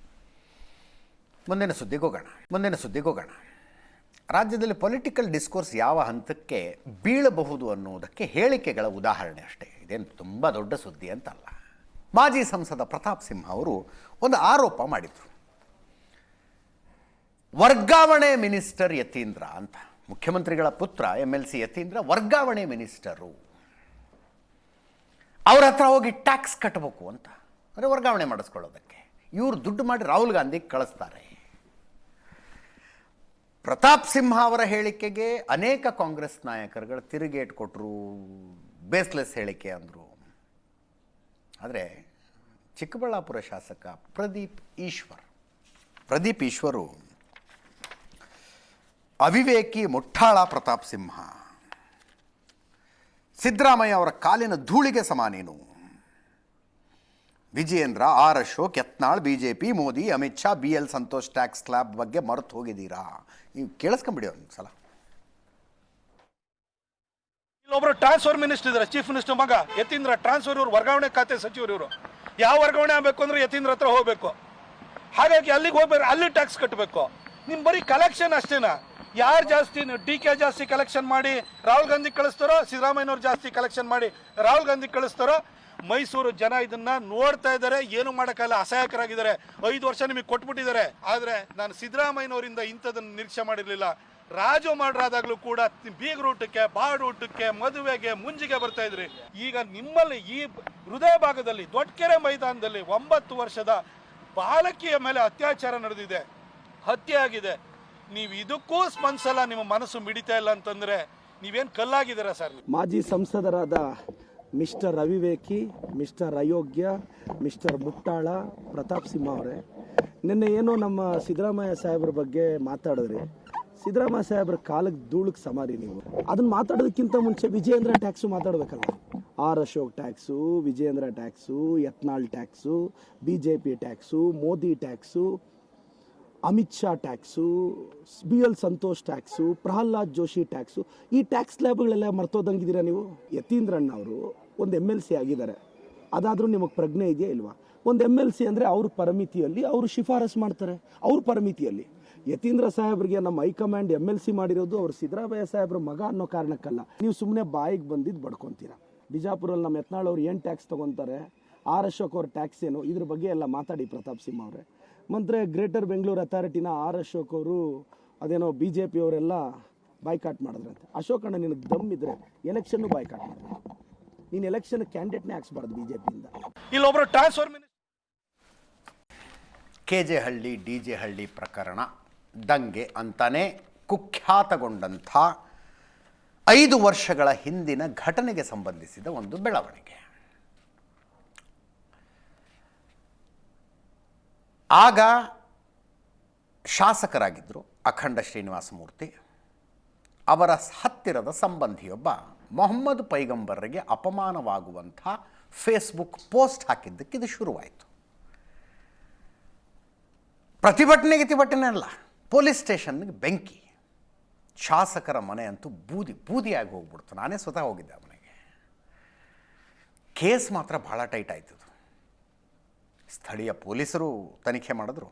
ಮುಂದಿನ ಸುದ್ದಿಗೆ ಹೋಗೋಣ. ರಾಜ್ಯದಲ್ಲಿ ಪೊಲಿಟಿಕಲ್ ಡಿಸ್ಕೋರ್ಸ್ ಯಾವ ಹಂತಕ್ಕೆ ಬೀಳಬಹುದು ಅನ್ನುವುದಕ್ಕೆ ಹೇಳಿಕೆಗಳ ಉದಾಹರಣೆ ಅಷ್ಟೇ. ಇದೇನು ತುಂಬ ದೊಡ್ಡ ಸುದ್ದಿ ಅಂತಲ್ಲ. ಮಾಜಿ ಸಂಸದ ಪ್ರತಾಪ್ ಸಿಂಹ ಅವರು ಒಂದು ಆರೋಪ ಮಾಡಿದರು. ವರ್ಗಾವಣೆ ಮಿನಿಸ್ಟರ್ ಯತೀಂದ್ರ ಅಂತ. ಮುಖ್ಯಮಂತ್ರಿಗಳ ಪುತ್ರ MLC ಯತೀಂದ್ರ ವರ್ಗಾವಣೆ ಮಿನಿಸ್ಟರು. ಅವ್ರ ಹತ್ರ ಹೋಗಿ ಟ್ಯಾಕ್ಸ್ ಕಟ್ಟಬೇಕು ಅಂತ, ಅಂದರೆ ವರ್ಗಾವಣೆ ಮಾಡಿಸ್ಕೊಳ್ಳೋದಕ್ಕೆ. ಇವರು ದುಡ್ಡು ಮಾಡಿ ರಾಹುಲ್ ಗಾಂಧಿಗೆ ಕಳಿಸ್ತಾರೆ. ಪ್ರತಾಪ್ ಸಿಂಹ ಅವರ ಹೇಳಿಕೆಗೆ ಅನೇಕ ಕಾಂಗ್ರೆಸ್ ನಾಯಕರುಗಳು ತಿರುಗೇಟು ಕೊಟ್ಟರು, ಬೇಸ್ಲೆಸ್ ಹೇಳಿಕೆ ಅಂದರು. ಆದರೆ ಚಿಕ್ಕಬಳ್ಳಾಪುರ ಶಾಸಕ ಪ್ರದೀಪ್ ಈಶ್ವರ್ ಪ್ರದೀಪ್ ಈಶ್ವರು ಅವಿವೇಕಿ ಮುಠಾಳ ಪ್ರತಾಪ್ ಸಿಂಹ, ಸಿದ್ದರಾಮಯ್ಯ ಅವರ ಕಾಲಿನ ಧೂಳಿಗೆ ಸಮ ನೀನು, Vijayendra, R Ashok, Yatnal, BJP, Modi, Amit Shah, BL Santosh tax slab ಬಗ್ಗೆ ಮರೆತು ಹೋಗಿದ್ದೀರಾ? ನೀವು ಕೇಳಿಸ್ಕೊಂಬಿಡಿ ಒಂದು ಸಲ. ಇಲ್ಲೊಬ್ರು ಟ್ರಾನ್ಸ್ಫರ್ ಮಿನಿಸ್ಟರ್ ಇದ್ದಾರೆ, ಚೀಫ್ ಮಿನಿಸ್ಟರ್ ಮಗ ಯತೀಂದ್ರ, ಟ್ರಾನ್ಸ್ಫರ್ ಇವರು ವರ್ಗಾವಣೆ ಖಾತೆ ಸಚಿವರು ಇವರು. ಯಾವ ವರ್ಗಾವಣೆ ಆಗಬೇಕು ಅಂದ್ರೆ ಯತೀಂದ್ರ ಹತ್ರ ಹೋಗ್ಬೇಕು. ಹಾಗಾಗಿ ಅಲ್ಲಿಗೆ ಹೋಗ್ಬೇಕು, ಅಲ್ಲಿ ಟ್ಯಾಕ್ಸ್ ಕಟ್ಟಬೇಕು. ನಿಮ್ ಬರೀ ಕಲೆಕ್ಷನ್ ಅಷ್ಟೇನಾ? ಯಾರು ಜಾಸ್ತಿ DK ಜಾಸ್ತಿ ಕಲೆಕ್ಷನ್ ಮಾಡಿ ರಾಹುಲ್ ಗಾಂಧಿ ಕಳಿಸ್ತಾರೋ, ಸಿದ್ದರಾಮಯ್ಯನವ್ರು ಜಾಸ್ತಿ ಕಲೆಕ್ಷನ್ ಮಾಡಿ ರಾಹುಲ್ ಗಾಂಧಿ ಕಳಿಸ್ತಾರೋ? ಮೈಸೂರು ಜನ ಇದನ್ನ ನೋಡ್ತಾ ಇದ್ದಾರೆ, ಏನು ಮಾಡೋಕ್ಕಲ್ಲ, ಅಸಹಾಯಕರಾಗಿದ್ದಾರೆ. 5 ವರ್ಷ ನಿಮಗೆ ಕೊಟ್ಬಿಟ್ಟಿದ್ದಾರೆ. ಆದ್ರೆ ನಾನು ಸಿದ್ದರಾಮಯ್ಯನವರಿಂದ ಇಂಥದನ್ನು ನಿರೀಕ್ಷೆ ಮಾಡಿರ್ಲಿಲ್ಲ. ರಾಜು ಮಾಡ್ರಾದಾಗ್ಲೂ ಕೂಡ ಬೀಗರೂಟಕ್ಕೆ, ಬಾಡೂಟಕ್ಕೆ, ಮದುವೆಗೆ, ಮುಂಜಿಗೆ ಬರ್ತಾ ಇದ್ರಿ. ಈಗ ನಿಮ್ಮಲ್ಲಿ ಈ ಹೃದಯ ಭಾಗದಲ್ಲಿ ದೊಡ್ಡಕೆರೆ ಮೈದಾನದಲ್ಲಿ 9 ವರ್ಷದ ಬಾಲಕಿಯ ಮೇಲೆ ಅತ್ಯಾಚಾರ ನಡೆದಿದೆ, ಹತ್ಯೆ ಆಗಿದೆ. ನೀವು ಇದಕ್ಕೂ ಸ್ಪಂದಿಸಲ್ಲ, ನಿಮ್ಮ ಮನಸ್ಸು ಮಿಡಿತಾ ಇಲ್ಲ ಅಂತಂದ್ರೆ ನೀವೇನು ಕಲ್ಲಾಗಿದ್ದೀರಾ ಸರ್? ಮಾಜಿ ಸಂಸದರಾದ ಮಿಸ್ಟರ್ ಅವಿವೇಕಿ, ಮಿಸ್ಟರ್ ಅಯೋಗ್ಯ, ಮಿಸ್ಟರ್ ಮುಟ್ಟಾಳ ಪ್ರತಾಪ್ ಸಿಂಹ ಅವರೇ, ನಿನ್ನೆ ಏನೋ ನಮ್ಮ ಸಿದ್ದರಾಮಯ್ಯ ಸಾಹೇಬ್ರ ಬಗ್ಗೆ ಮಾತಾಡಿದ್ರಿ. ಸಿದ್ದರಾಮಯ್ಯ ಸಾಹೇಬ್ರ ಕಾಲಕ್ಕೆ ಧೂಳಕ್ಕೆ ಸಮಾರಿ ನೀವು. ಅದನ್ನ ಮಾತಾಡೋದಕ್ಕಿಂತ ಮುಂಚೆ ವಿಜಯೇಂದ್ರ ಟ್ಯಾಕ್ಸು ಮಾತಾಡಬೇಕಲ್ಲ. R Ashok tax, Vijayendra tax, Yatnal tax, BJP tax, Modi tax, Amit Shah tax, BL Santosh tax, Pralhad Joshi tax. ಈ ಟ್ಯಾಕ್ಸ್ ಸ್ಲ್ಯಾಬ್ಗಳೆಲ್ಲ ಮರ್ತೋದಂಗಿದ್ದೀರಾ ನೀವು? ಯತೀಂದ್ರಣ್ಣ ಅವರು ಒಂದು MLC ಆಗಿದ್ದಾರೆ, ಅದಾದರೂ ನಿಮಗೆ ಪ್ರಜ್ಞೆ ಇದೆಯಾ ಇಲ್ವಾ? ಒಂದು MLC ಅಂದರೆ ಅವ್ರ ಪರಿಮಿತಿಯಲ್ಲಿ ಅವರು ಶಿಫಾರಸು ಮಾಡ್ತಾರೆ, ಅವ್ರ ಪರಿಮಿತಿಯಲ್ಲಿ. ಯತೀಂದ್ರ ಸಾಹೇಬ್ರಿಗೆ ನಮ್ಮ ಹೈಕಮಾಂಡ್ MLC ಮಾಡಿರೋದು ಅವ್ರು ಸಿದ್ದರಾಮಯ್ಯ ಸಾಹೇಬ್ರ ಮಗ ಅನ್ನೋ ಕಾರಣಕ್ಕಲ್ಲ. ನೀವು ಸುಮ್ಮನೆ ಬಾಯಿಗೆ ಬಂದಿದ್ದು ಬಡ್ಕೊತೀರಾ. ಬಿಜಾಪುರಲ್ಲಿ ನಮ್ಮ ಯತ್ನಾಳ್ ಅವ್ರು ಏನು ಟ್ಯಾಕ್ಸ್ ತೊಗೊತಾರೆ, ಆರ್ ಅಶೋಕ್ ಅವ್ರ ಟ್ಯಾಕ್ಸ್ ಏನು, ಇದ್ರ ಬಗ್ಗೆ ಎಲ್ಲ ಮಾತಾಡಿ ಪ್ರತಾಪ್ ಸಿಂಹ ಅವರೇ. ಮಂತ್ರಿ ಗ್ರೇಟರ್ ಬೆಂಗಳೂರು ಅಥಾರಿಟಿನ ಆರ್ ಅಶೋಕ್ ಅವರು ಅದೇನೋ BJP ಅವರೆಲ್ಲ ಬಾಯ್ಕಾಟ್ ಮಾಡಿದ್ರಂತೆ. ಅಶೋಕ್ ಅಣ್ಣ, ನಿನಗೆ ದಮ್ ಇದ್ರೆ ಎಲೆಕ್ಷನ್ನು ಬಾಯ್ಕಾಟ್ ಮಾಡಿದ್ರೆ ನೀನು ಎಲೆಕ್ಷನ್ ಕ್ಯಾಂಡಿಡೇಟ್ನೇ ಹಾಕ್ಸ್ಬಾರ್ದು BJPಯಿಂದ. ಇಲ್ಲೊಬ್ರು ಟ್ರಾನ್ಸ್ಫರ್ KJ ಹಳ್ಳಿ DJ ಹಳ್ಳಿ ಪ್ರಕರಣ ದಂಗೆ ಅಂತಾನೆ ಕುಖ್ಯಾತಗೊಂಡಂಥ 5 ವರ್ಷಗಳ ಹಿಂದಿನ ಘಟನೆಗೆ ಸಂಬಂಧಿಸಿದ ಒಂದು ಬೆಳವಣಿಗೆ. ಆಗ ಶಾಸಕರಾಗಿದ್ದರು ಅಖಂಡ ಶ್ರೀನಿವಾಸ ಮೂರ್ತಿ. ಅವರ ಹತ್ತಿರದ ಸಂಬಂಧಿಯೊಬ್ಬ ಮೊಹಮ್ಮದ್ ಪೈಗಂಬರ್ರಿಗೆ ಅಪಮಾನವಾಗುವಂಥ ಫೇಸ್ಬುಕ್ ಪೋಸ್ಟ್ ಹಾಕಿದ್ದಕ್ಕಿದು ಶುರುವಾಯಿತು. ಪ್ರತಿಭಟನೆ ಅಲ್ಲ, ಪೊಲೀಸ್ ಸ್ಟೇಷನ್ಗೆ ಬೆಂಕಿ. ಶಾಸಕರ ಮನೆ ಅಂತೂ ಬೂದಿಯಾಗಿ ಹೋಗ್ಬಿಡ್ತು. ನಾನೇ ಸ್ವತಃ ಹೋಗಿದ್ದೆ ಆ ಮನೆಗೆ. ಕೇಸ್ ಮಾತ್ರ ಭಾಳ ಟೈಟ್ ಆಯ್ತು. ಸ್ಥಳೀಯ ಪೊಲೀಸರು ತನಿಖೆ ಮಾಡಿದ್ರು.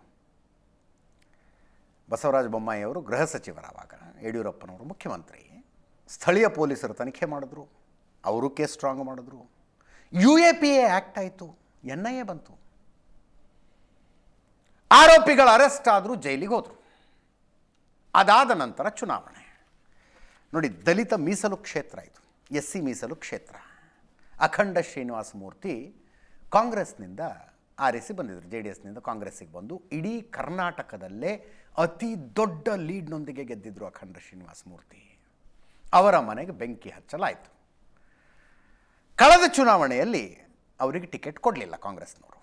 ಬಸವರಾಜ ಬೊಮ್ಮಾಯಿ ಅವರು ಗೃಹ ಸಚಿವರಾವಾಗ, ಯಡಿಯೂರಪ್ಪನವರು ಮುಖ್ಯಮಂತ್ರಿ. ಸ್ಥಳೀಯ ಪೊಲೀಸರು ತನಿಖೆ ಮಾಡಿದ್ರು, ಅವರು ಕೇಸ್ ಸ್ಟ್ರಾಂಗ್ ಮಾಡಿದ್ರು. UAPA ಆ್ಯಕ್ಟ್ ಆಯಿತು, NIA ಬಂತು. ಆರೋಪಿಗಳ ಅರೆಸ್ಟ್ ಆದರೂ ಜೈಲಿಗೆ ಹೋದರು. ಅದಾದ ನಂತರ ಚುನಾವಣೆ ನೋಡಿ. ದಲಿತ ಮೀಸಲು ಕ್ಷೇತ್ರ ಇದು, SC ಮೀಸಲು ಕ್ಷೇತ್ರ. ಅಖಂಡ ಶ್ರೀನಿವಾಸ ಮೂರ್ತಿ ಕಾಂಗ್ರೆಸ್ನಿಂದ ಆರಿಸಿ ಬಂದಿದ್ದರು, JDSನಿಂದ ಕಾಂಗ್ರೆಸ್ಸಿಗೆ ಬಂದು ಇಡೀ ಕರ್ನಾಟಕದಲ್ಲೇ ಅತಿ ದೊಡ್ಡ ಲೀಡ್ನೊಂದಿಗೆ ಗೆದ್ದಿದ್ರು ಅಖಂಡ ಶ್ರೀನಿವಾಸ ಮೂರ್ತಿ. ಅವರ ಮನೆಗೆ ಬೆಂಕಿ ಹಚ್ಚಲಾಯಿತು. ಕಳೆದ ಚುನಾವಣೆಯಲ್ಲಿ ಅವರಿಗೆ ಟಿಕೆಟ್ ಕೊಡಲಿಲ್ಲ ಕಾಂಗ್ರೆಸ್ನವರು.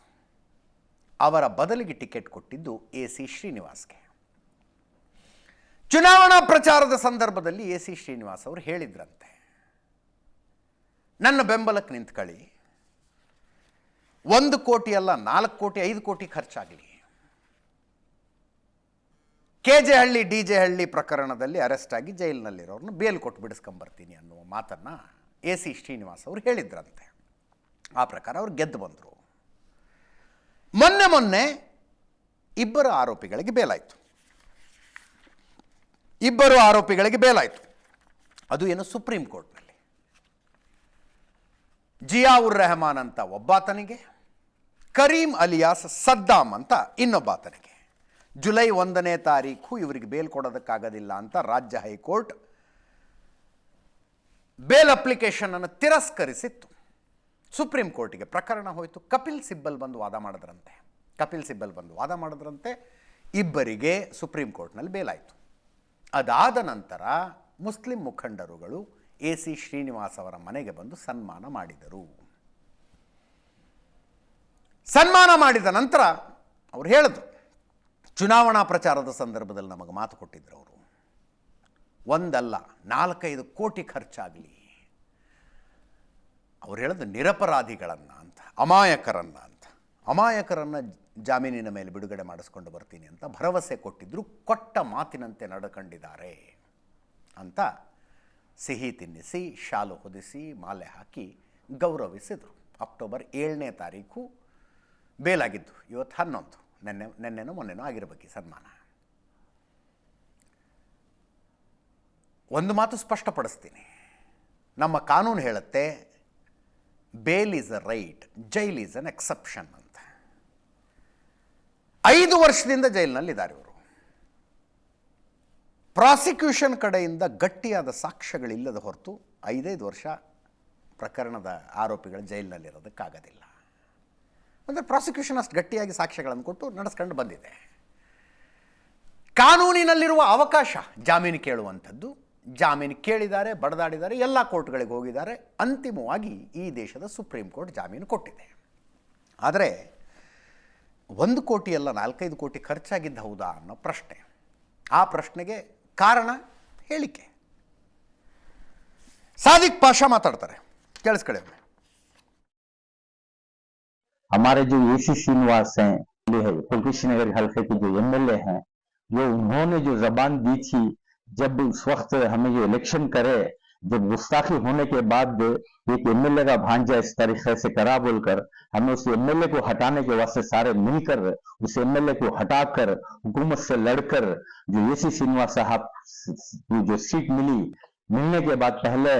ಅವರ ಬದಲಿಗೆ ಟಿಕೆಟ್ ಕೊಟ್ಟಿದ್ದು AC ಶ್ರೀನಿವಾಸ್ಗೆ. ಚುನಾವಣಾ ಪ್ರಚಾರದ ಸಂದರ್ಭದಲ್ಲಿ AC ಶ್ರೀನಿವಾಸ್ ಅವರು ಹೇಳಿದ್ರಂತೆ, ನನ್ನ ಬೆಂಬಲಕ್ಕೆ ನಿಂತ್ಕೊಳ್ಳಿ, 1 ಕೋಟಿ ಅಲ್ಲ 4 ಕೋಟಿ 5 ಕೋಟಿ ಖರ್ಚಾಗಲಿ, KJ ಹಳ್ಳಿ DJ ಹಳ್ಳಿ ಪ್ರಕರಣದಲ್ಲಿ ಅರೆಸ್ಟ್ ಆಗಿ ಜೈಲಿನಲ್ಲಿರೋರನ್ನು ಬೇಲ್ ಕೊಟ್ಟು ಬಿಡಿಸ್ಕೊಂಬರ್ತೀನಿ ಅನ್ನುವ ಮಾತನ್ನು AC ಶ್ರೀನಿವಾಸ್ ಅವರು ಹೇಳಿದ್ರಂತೆ. ಆ ಪ್ರಕಾರ ಅವ್ರು ಗೆದ್ದು ಬಂದರು. ಮೊನ್ನೆ 2 ಆರೋಪಿಗಳಿಗೆ ಬೇಲಾಯಿತು. 2 ಆರೋಪಿಗಳಿಗೆ ಬೇಲಾಯಿತು. ಅದು ಏನು ಸುಪ್ರೀಂ ಕೋರ್ಟ್ನಲ್ಲಿ. ಜಿಯಾವುರ್ ರೆಹಮಾನ್ ಅಂತ ಒಬ್ಬಾತನಿಗೆ, ಕರೀಂ ಅಲಿಯಾಸ್ ಸದ್ದಾಂ ಅಂತ ಇನ್ನೊಬ್ಬಾತನಿಗೆ. ಜುಲೈ 1ನೇ ತಾರೀಕು ಇವರಿಗೆ ಬೇಲ್ ಕೊಡೋದಕ್ಕಾಗೋದಿಲ್ಲ ಅಂತ ರಾಜ್ಯ ಹೈಕೋರ್ಟ್ ಬೇಲ್ ಅಪ್ಲಿಕೇಶನ್ ಅನ್ನು ತಿರಸ್ಕರಿಸಿತ್ತು. ಸುಪ್ರೀಂ ಕೋರ್ಟಿಗೆ ಪ್ರಕರಣ ಹೋಯಿತು. ಕಪಿಲ್ ಸಿಬ್ಬಲ್ ಬಂದು ವಾದ ಮಾಡಿದ್ರಂತೆ. ಇಬ್ಬರಿಗೆ ಸುಪ್ರೀಂ ಕೋರ್ಟ್ನಲ್ಲಿ ಬೇಲಾಯಿತು. ಅದಾದ ನಂತರ ಮುಸ್ಲಿಂ ಮುಖಂಡರುಗಳು AC ಶ್ರೀನಿವಾಸ್ ಅವರ ಮನೆಗೆ ಬಂದು ಸನ್ಮಾನ ಮಾಡಿದರು. ಸನ್ಮಾನ ಮಾಡಿದ ನಂತರ ಅವರು ಹೇಳಿದ್ರು, ಚುನಾವಣಾ ಪ್ರಚಾರದ ಸಂದರ್ಭದಲ್ಲಿ ನಮಗೆ ಮಾತು ಕೊಟ್ಟಿದ್ರು ಅವರು, ಒಂದಲ್ಲ 4-5 ಕೋಟಿ ಖರ್ಚಾಗಲಿ, ಅವ್ರು ಹೇಳೋದು ನಿರಪರಾಧಿಗಳನ್ನು ಅಂತ, ಅಮಾಯಕರನ್ನು ಜಾಮೀನಿನ ಮೇಲೆ ಬಿಡುಗಡೆ ಮಾಡಿಸ್ಕೊಂಡು ಬರ್ತೀನಿ ಅಂತ ಭರವಸೆ ಕೊಟ್ಟಿದ್ದರು. ಕೊಟ್ಟ ಮಾತಿನಂತೆ ನಡ್ಕೊಂಡಿದ್ದಾರೆ ಅಂತ ಸಿಹಿ ತಿನ್ನಿಸಿ, ಶಾಲು ಹೊದಿಸಿ, ಮಾಲೆ ಹಾಕಿ ಗೌರವಿಸಿದರು. ಅಕ್ಟೋಬರ್ 7ನೇ ತಾರೀಕು ಬೇಲಾಗಿದ್ದು, ಇವತ್ತು 11, ನೆನ್ನೆನೋ ಮೊನ್ನೆನೋ ಆಗಿರಬೇಕು ಈ ಸನ್ಮಾನ. ಒಂದು ಮಾತು ಸ್ಪಷ್ಟಪಡಿಸ್ತೀನಿ, ನಮ್ಮ ಕಾನೂನು ಹೇಳುತ್ತೆ bail is a right, jail is an exception ಅಂತ. 5 ವರ್ಷದಿಂದ ಜೈಲಿನಲ್ಲಿದ್ದಾರೆ ಇವರು. ಪ್ರಾಸಿಕ್ಯೂಷನ್ ಕಡೆಯಿಂದ ಗಟ್ಟಿಯಾದ ಸಾಕ್ಷ್ಯಗಳಿಲ್ಲದ ಹೊರತು 5 ವರ್ಷ ಪ್ರಕರಣದ ಆರೋಪಿಗಳು ಜೈಲಿನಲ್ಲಿರೋದಕ್ಕಾಗೋದಿಲ್ಲ. ಅಂದರೆ ಪ್ರಾಸಿಕ್ಯೂಷನ್ ಅಷ್ಟು ಗಟ್ಟಿಯಾಗಿ ಸಾಕ್ಷ್ಯಗಳನ್ನು ಕೊಟ್ಟು ನಡೆಸ್ಕೊಂಡು ಬಂದಿದೆ. ಕಾನೂನಿನಲ್ಲಿರುವ ಅವಕಾಶ ಜಾಮೀನು ಕೇಳುವಂಥದ್ದು, ಜಾಮೀನು ಕೇಳಿದ್ದಾರೆ, ಬಡದಾಡಿದ್ದಾರೆ, ಎಲ್ಲ ಕೋರ್ಟ್ಗಳಿಗೆ ಹೋಗಿದ್ದಾರೆ. ಅಂತಿಮವಾಗಿ ಈ ದೇಶದ ಸುಪ್ರೀಂ ಕೋರ್ಟ್ ಜಾಮೀನು ಕೊಟ್ಟಿದೆ. ಆದರೆ 1 ಕೋಟಿ ಅಲ್ಲ 4-5 ಕೋಟಿ ಖರ್ಚಾಗಿದ್ದು ಹೌದಾ ಅನ್ನೋ ಪ್ರಶ್ನೆ. ಆ ಪ್ರಶ್ನೆಗೆ ಕಾರಣ ಹೇಳಿಕೆ. ಸಾದಿಕ್ ಪಾಷಾ ಮಾತಾಡ್ತಾರೆ, ಕೇಳಿಸ್ಕೊಳ್ಳಿ. हमारे जो एसी श्रीनिवास हैं, पुलकेशी नगर हल्के के जो एमएलए हैं, जो उन्होंने जो जबान दी थी जब उस वक्त हमें जो इलेक्शन करे, जब गुस्ताखी होने के बाद एक एमएलए का भांजा इस तरीके से करा बोलकर हमें उस एमएलए को हटाने के वास्ते सारे मिलकर उस एमएलए को हटाकर हुकूमत से लड़कर जो एसी श्रीनिवास साहब जो सीट मिलने के बाद पहले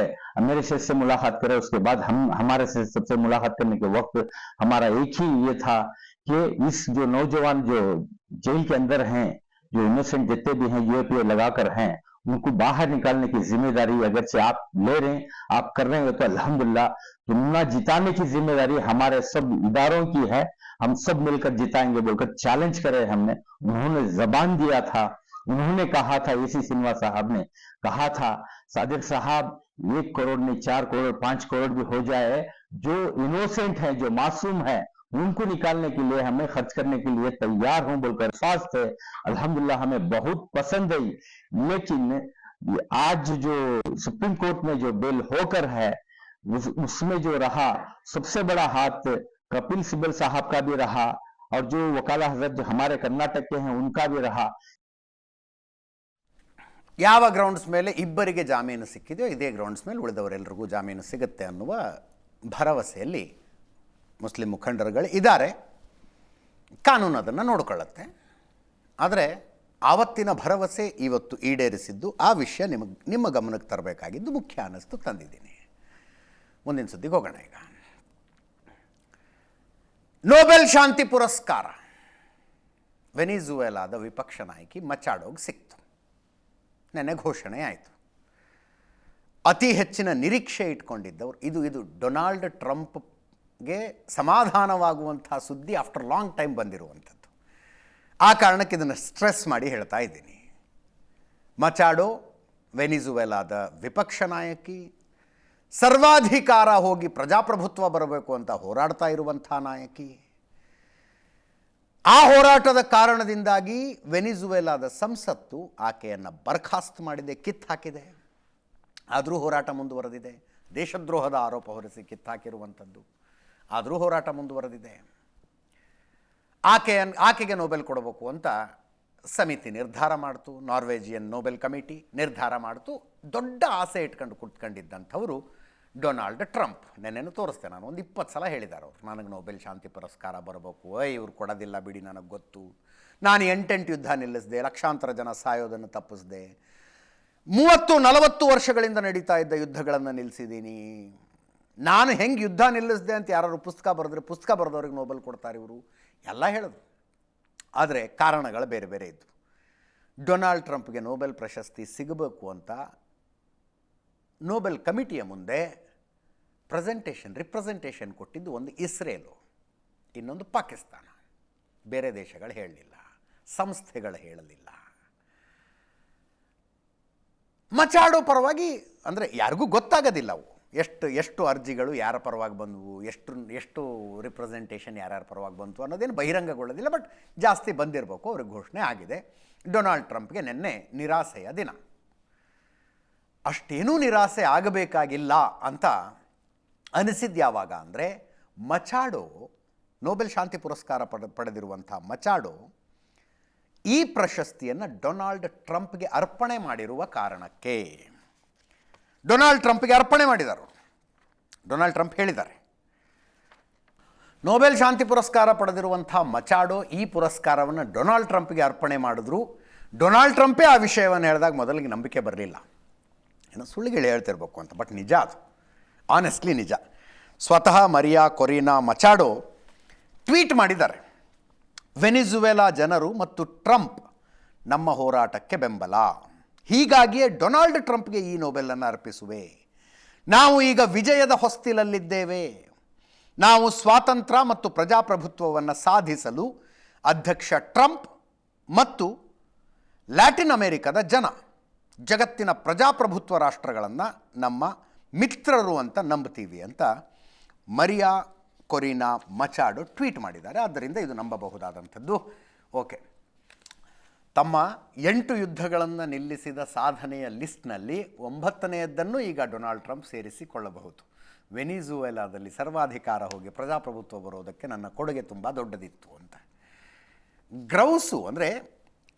मेरे से मुलाकात करे, उसके बाद हमारे से सबसे मुलाकात करने के वक्त हमारा एक ही ये था कि इस जो नौजवान जो जेल के अंदर हैं, जो इनोसेंट जितने भी हैं यूएपीए लगाकर हैं, उनको बाहर निकालने की जिम्मेदारी अगर से आप ले रहे हैं, आप कर रहे हैं तो अल्हम्दुलिल्लाह, चुनाव जिताने की जिम्मेदारी हमारे सब इदारों की है, हम सब मिलकर जिताएंगे बोलकर चैलेंज करे हमने। उन्होंने जबान दिया था, उन्होंने कहा था, एसी श्रीनिवास साहब ने कहा था, सादिक साहब 1 करोड़ नहीं 4 करोड़ 5 करोड़ भी हो जाए, जो इनोसेंट है, जो मासूम है, उनको निकालने के लिए हमें खर्च करने के लिए तैयार हूं बोलकर साथ थे। अल्हम्दुलिल्लाह हमें बहुत पसंद आई। लेकिन आज जो सुप्रीम कोर्ट में जो बिल होकर है उसमें जो रहा सबसे बड़ा हाथ कपिल सिब्बल साहब का भी रहा और जो वकाला हजरत जो हमारे कर्नाटक के हैं उनका भी रहा। ಯಾವ ಗ್ರೌಂಡ್ಸ್ ಮೇಲೆ ಇಬ್ಬರಿಗೆ ಜಾಮೀನು ಸಿಕ್ಕಿದೆಯೋ ಇದೇ ಗ್ರೌಂಡ್ಸ್ ಮೇಲೆ ಉಳಿದವರೆಲ್ಲರಿಗೂ ಜಾಮೀನು ಸಿಗುತ್ತೆ ಅನ್ನುವ ಭರವಸೆಯಲ್ಲಿ ಮುಸ್ಲಿಂ ಮುಖಂಡರುಗಳು ಇದ್ದಾರೆ. ಕಾನೂನು ಅದನ್ನು ನೋಡಿಕೊಳ್ಳುತ್ತೆ. ಆದರೆ ಆವತ್ತಿನ ಭರವಸೆ ಇವತ್ತು ಈಡೇರಿಸಿದ್ದು, ಆ ವಿಷಯ ನಿಮ್ಮ ಗಮನಕ್ಕೆ ತರಬೇಕಾಗಿದ್ದು ಮುಖ್ಯ ಅನ್ನಿಸ್ತು, ತಂದಿದ್ದೀನಿ. ಮುಂದಿನ ಸುದ್ದಿಗೆ ಹೋಗೋಣ. ಈಗ ನೊಬೆಲ್ ಶಾಂತಿ ಪುರಸ್ಕಾರ ವೆನಿಜುವೆಲಾದ ವಿಪಕ್ಷ ನಾಯಕಿ ಮಚಾಡೋಗೆ ಸಿಕ್ತು. ನೆನ್ನೆ ಘೋಷಣೆ ಆಯಿತು. ಅತಿ ಹೆಚ್ಚಿನ ನಿರೀಕ್ಷೆ ಇಟ್ಕೊಂಡಿದ್ದವರು ಇದು ಡೊನಾಲ್ಡ್ ಟ್ರಂಪ್ಗೆ ಸಮಾಧಾನವಾಗುವಂಥ ಸುದ್ದಿ ಆಫ್ಟರ್ ಲಾಂಗ್ ಟೈಮ್ ಬಂದಿರುವಂಥದ್ದು. ಆ ಕಾರಣಕ್ಕೆ ಇದನ್ನು ಸ್ಟ್ರೆಸ್ ಮಾಡಿ ಹೇಳ್ತಾ ಇದ್ದೀನಿ. ಮಚಾಡೋ ವೆನಿಜುವೆಲಾದ ವಿಪಕ್ಷ ನಾಯಕಿ, ಸರ್ವಾಧಿಕಾರ ಹೋಗಿ ಪ್ರಜಾಪ್ರಭುತ್ವ ಬರಬೇಕು ಅಂತ ಹೋರಾಡ್ತಾ ಇರುವಂಥ ನಾಯಕಿ. ಆ ಹೋರಾಟದ ಕಾರಣದಿಂದಾಗಿ ವೆನಿಜುವೆಲಾದ ಸಂಸತ್ತು ಆಕೆಯನ್ನು ಬರ್ಖಾಸ್ತ್ ಮಾಡಿದೆ, ಕಿತ್ತು ಹಾಕಿದೆ. ಆದರೂ ಹೋರಾಟ ಮುಂದುವರೆದಿದೆ. ದೇಶದ್ರೋಹದ ಆರೋಪ ಹೊರಿಸಿ ಕಿತ್ತಾಕಿರುವಂಥದ್ದು, ಆದರೂ ಹೋರಾಟ ಮುಂದುವರೆದಿದೆ. ಆಕೆಗೆ ನೊಬೆಲ್ ಕೊಡಬೇಕು ಅಂತ ಸಮಿತಿ ನಿರ್ಧಾರ ಮಾಡ್ತು. ನಾರ್ವೇಜಿಯನ್ ನೊಬೆಲ್ ಕಮಿಟಿ ನಿರ್ಧಾರ ಮಾಡ್ತು. ದೊಡ್ಡ ಆಸೆ ಇಟ್ಕೊಂಡು ಕುತ್ಕೊಂಡಿದ್ದಂಥವರು ಡೊನಾಲ್ಡ್ ಟ್ರಂಪ್. ನೆನ್ನೆನೂ ತೋರಿಸ್ತೆ ನಾನು, ಒಂದು 20 ಸಲ ಹೇಳಿದ್ದಾರೆ ಅವರು, ನನಗೆ ನೊಬೆಲ್ ಶಾಂತಿ ಪುರಸ್ಕಾರ ಬರಬೇಕು, ಇವ್ರು ಕೊಡೋದಿಲ್ಲ ಬಿಡಿ, ನನಗೆ ಗೊತ್ತು, ನಾನು 8 ಯುದ್ಧ ನಿಲ್ಲಿಸಿದೆ, ಲಕ್ಷಾಂತರ ಜನ ಸಾಯೋದನ್ನು ತಪ್ಪಿಸಿದೆ, 30-40 ವರ್ಷಗಳಿಂದ ನಡೀತಾ ಇದ್ದ ಯುದ್ಧಗಳನ್ನು ನಿಲ್ಲಿಸಿದ್ದೀನಿ, ನಾನು ಹೆಂಗೆ ಯುದ್ಧ ನಿಲ್ಲಿಸಿದೆ ಅಂತ ಯಾರು ಪುಸ್ತಕ ಬರೆದ್ರೆ ಪುಸ್ತಕ ಬರೆದವ್ರಿಗೆ ನೊಬೆಲ್ ಕೊಡ್ತಾರೆ ಇವರು ಎಲ್ಲ ಹೇಳಿದ್ರು. ಆದರೆ ಕಾರಣಗಳು ಬೇರೆ ಬೇರೆ ಇದ್ದವು. ಡೊನಾಲ್ಡ್ ಟ್ರಂಪ್ಗೆ ನೊಬೆಲ್ ಪ್ರಶಸ್ತಿ ಸಿಗಬೇಕು ಅಂತ ನೊಬೆಲ್ ಕಮಿಟಿಯ ಮುಂದೆ ರಿಪ್ರೆಸೆಂಟೇಷನ್ ಕೊಟ್ಟಿದ್ದು ಒಂದು ಇಸ್ರೇಲು, ಇನ್ನೊಂದು ಪಾಕಿಸ್ತಾನ. ಬೇರೆ ದೇಶಗಳು ಹೇಳಲಿಲ್ಲ, ಸಂಸ್ಥೆಗಳು ಹೇಳಲಿಲ್ಲ. ಮಚಾಡೋ ಪರವಾಗಿ ಅಂದರೆ ಯಾರಿಗೂ ಗೊತ್ತಾಗೋದಿಲ್ಲ ಅವು, ಎಷ್ಟು ಅರ್ಜಿಗಳು ಯಾರ ಪರವಾಗಿ ಬಂದವು, ಎಷ್ಟು ರಿಪ್ರೆಸೆಂಟೇಷನ್ ಯಾರ್ಯಾರ ಪರವಾಗಿ ಬಂತು ಅನ್ನೋದೇನು ಬಹಿರಂಗಗೊಳ್ಳೋದಿಲ್ಲ. ಬಟ್ ಜಾಸ್ತಿ ಬಂದಿರಬೇಕು, ಅವ್ರಿಗೆ ಘೋಷಣೆ ಆಗಿದೆ. ಡೊನಾಲ್ಡ್ ಟ್ರಂಪ್ಗೆ ನಿನ್ನೆ ನಿರಾಸೆಯ ದಿನ. ಅಷ್ಟೇನೂ ನಿರಾಸೆ ಆಗಬೇಕಾಗಿಲ್ಲ ಅಂತ ಅನಿಸಿದ್ದು ಯಾವಾಗ ಅಂದರೆ, ಮಚಾಡೋ, ನೊಬೆಲ್ ಶಾಂತಿ ಪುರಸ್ಕಾರ ಪಡೆದಿರುವಂಥ ಮಚಾಡೋ ಈ ಪ್ರಶಸ್ತಿಯನ್ನು ಡೊನಾಲ್ಡ್ ಟ್ರಂಪ್ಗೆ ಅರ್ಪಣೆ ಮಾಡಿರುವ ಕಾರಣಕ್ಕೆ. ಡೊನಾಲ್ಡ್ ಟ್ರಂಪ್ಗೆ ಅರ್ಪಣೆ ಮಾಡಿದರು. ಡೊನಾಲ್ಡ್ ಟ್ರಂಪ್ ಹೇಳಿದ್ದಾರೆ, ನೊಬೆಲ್ ಶಾಂತಿ ಪುರಸ್ಕಾರ ಪಡೆದಿರುವಂಥ ಮಚಾಡೋ ಈ ಪುರಸ್ಕಾರವನ್ನು ಡೊನಾಲ್ಡ್ ಟ್ರಂಪ್ಗೆ ಅರ್ಪಣೆ ಮಾಡಿದ್ರು. ಡೊನಾಲ್ಡ್ ಟ್ರಂಪೇ ಆ ವಿಷಯವನ್ನು ಹೇಳಿದಾಗ ಮೊದಲಿಗೆ ನಂಬಿಕೆ ಬರಲಿಲ್ಲ, ಏನೋ ಸುಳ್ಳುಗಳು ಹೇಳ್ತಿರ್ಬೇಕು ಅಂತ. ಬಟ್ ನಿಜ ಅದು, ಆನೆಸ್ಟ್ಲಿ ನಿಜ. ಸ್ವತಃ ಮರಿಯಾ ಕೊರಿನಾ ಮಚಾಡೋ ಟ್ವೀಟ್ ಮಾಡಿದ್ದಾರೆ, ವೆನಿಜುವೆಲಾ ಜನರು ಮತ್ತು ಟ್ರಂಪ್ ನಮ್ಮ ಹೋರಾಟಕ್ಕೆ ಬೆಂಬಲ, ಹೀಗಾಗಿಯೇ ಡೊನಾಲ್ಡ್ ಟ್ರಂಪ್ಗೆ ಈ ನೊಬೆಲನ್ನು ಅರ್ಪಿಸುವೆ. ನಾವು ಈಗ ವಿಜಯದ ಹೊಸ್ತಿಲಲ್ಲಿದ್ದೇವೆ. ನಾವು ಸ್ವಾತಂತ್ರ್ಯ ಮತ್ತು ಪ್ರಜಾಪ್ರಭುತ್ವವನ್ನು ಸಾಧಿಸಲು ಅಧ್ಯಕ್ಷ ಟ್ರಂಪ್ ಮತ್ತು ಲ್ಯಾಟಿನ್ ಅಮೆರಿಕದ ಜಗತ್ತಿನ ಪ್ರಜಾಪ್ರಭುತ್ವ ರಾಷ್ಟ್ರಗಳನ್ನು ನಮ್ಮ ಮಿತ್ರರು ಅಂತ ನಂಬ್ತೀವಿ ಅಂತ ಮರಿಯಾ ಕೊರಿನಾ ಮಚಾಡೋ ಟ್ವೀಟ್ ಮಾಡಿದ್ದಾರೆ. ಆದ್ದರಿಂದ ಇದು ನಂಬಬಹುದಾದಂಥದ್ದು. ಓಕೆ, ತಮ್ಮ 8 ಯುದ್ಧಗಳನ್ನು ನಿಲ್ಲಿಸಿದ ಸಾಧನೆಯ ಲಿಸ್ಟ್ನಲ್ಲಿ 9ನೆಯದ್ದನ್ನು ಈಗ ಡೊನಾಲ್ಡ್ ಟ್ರಂಪ್ ಸೇರಿಸಿಕೊಳ್ಳಬಹುದು. ವೆನಿಜುವೆಲಾದಲ್ಲಿ ಸರ್ವಾಧಿಕಾರ ಹೋಗಿ ಪ್ರಜಾಪ್ರಭುತ್ವ ಬರೋದಕ್ಕೆ ನನ್ನ ಕೊಡುಗೆ ತುಂಬ ದೊಡ್ಡದಿತ್ತು ಅಂತ. ಗ್ರೌಸು ಅಂದರೆ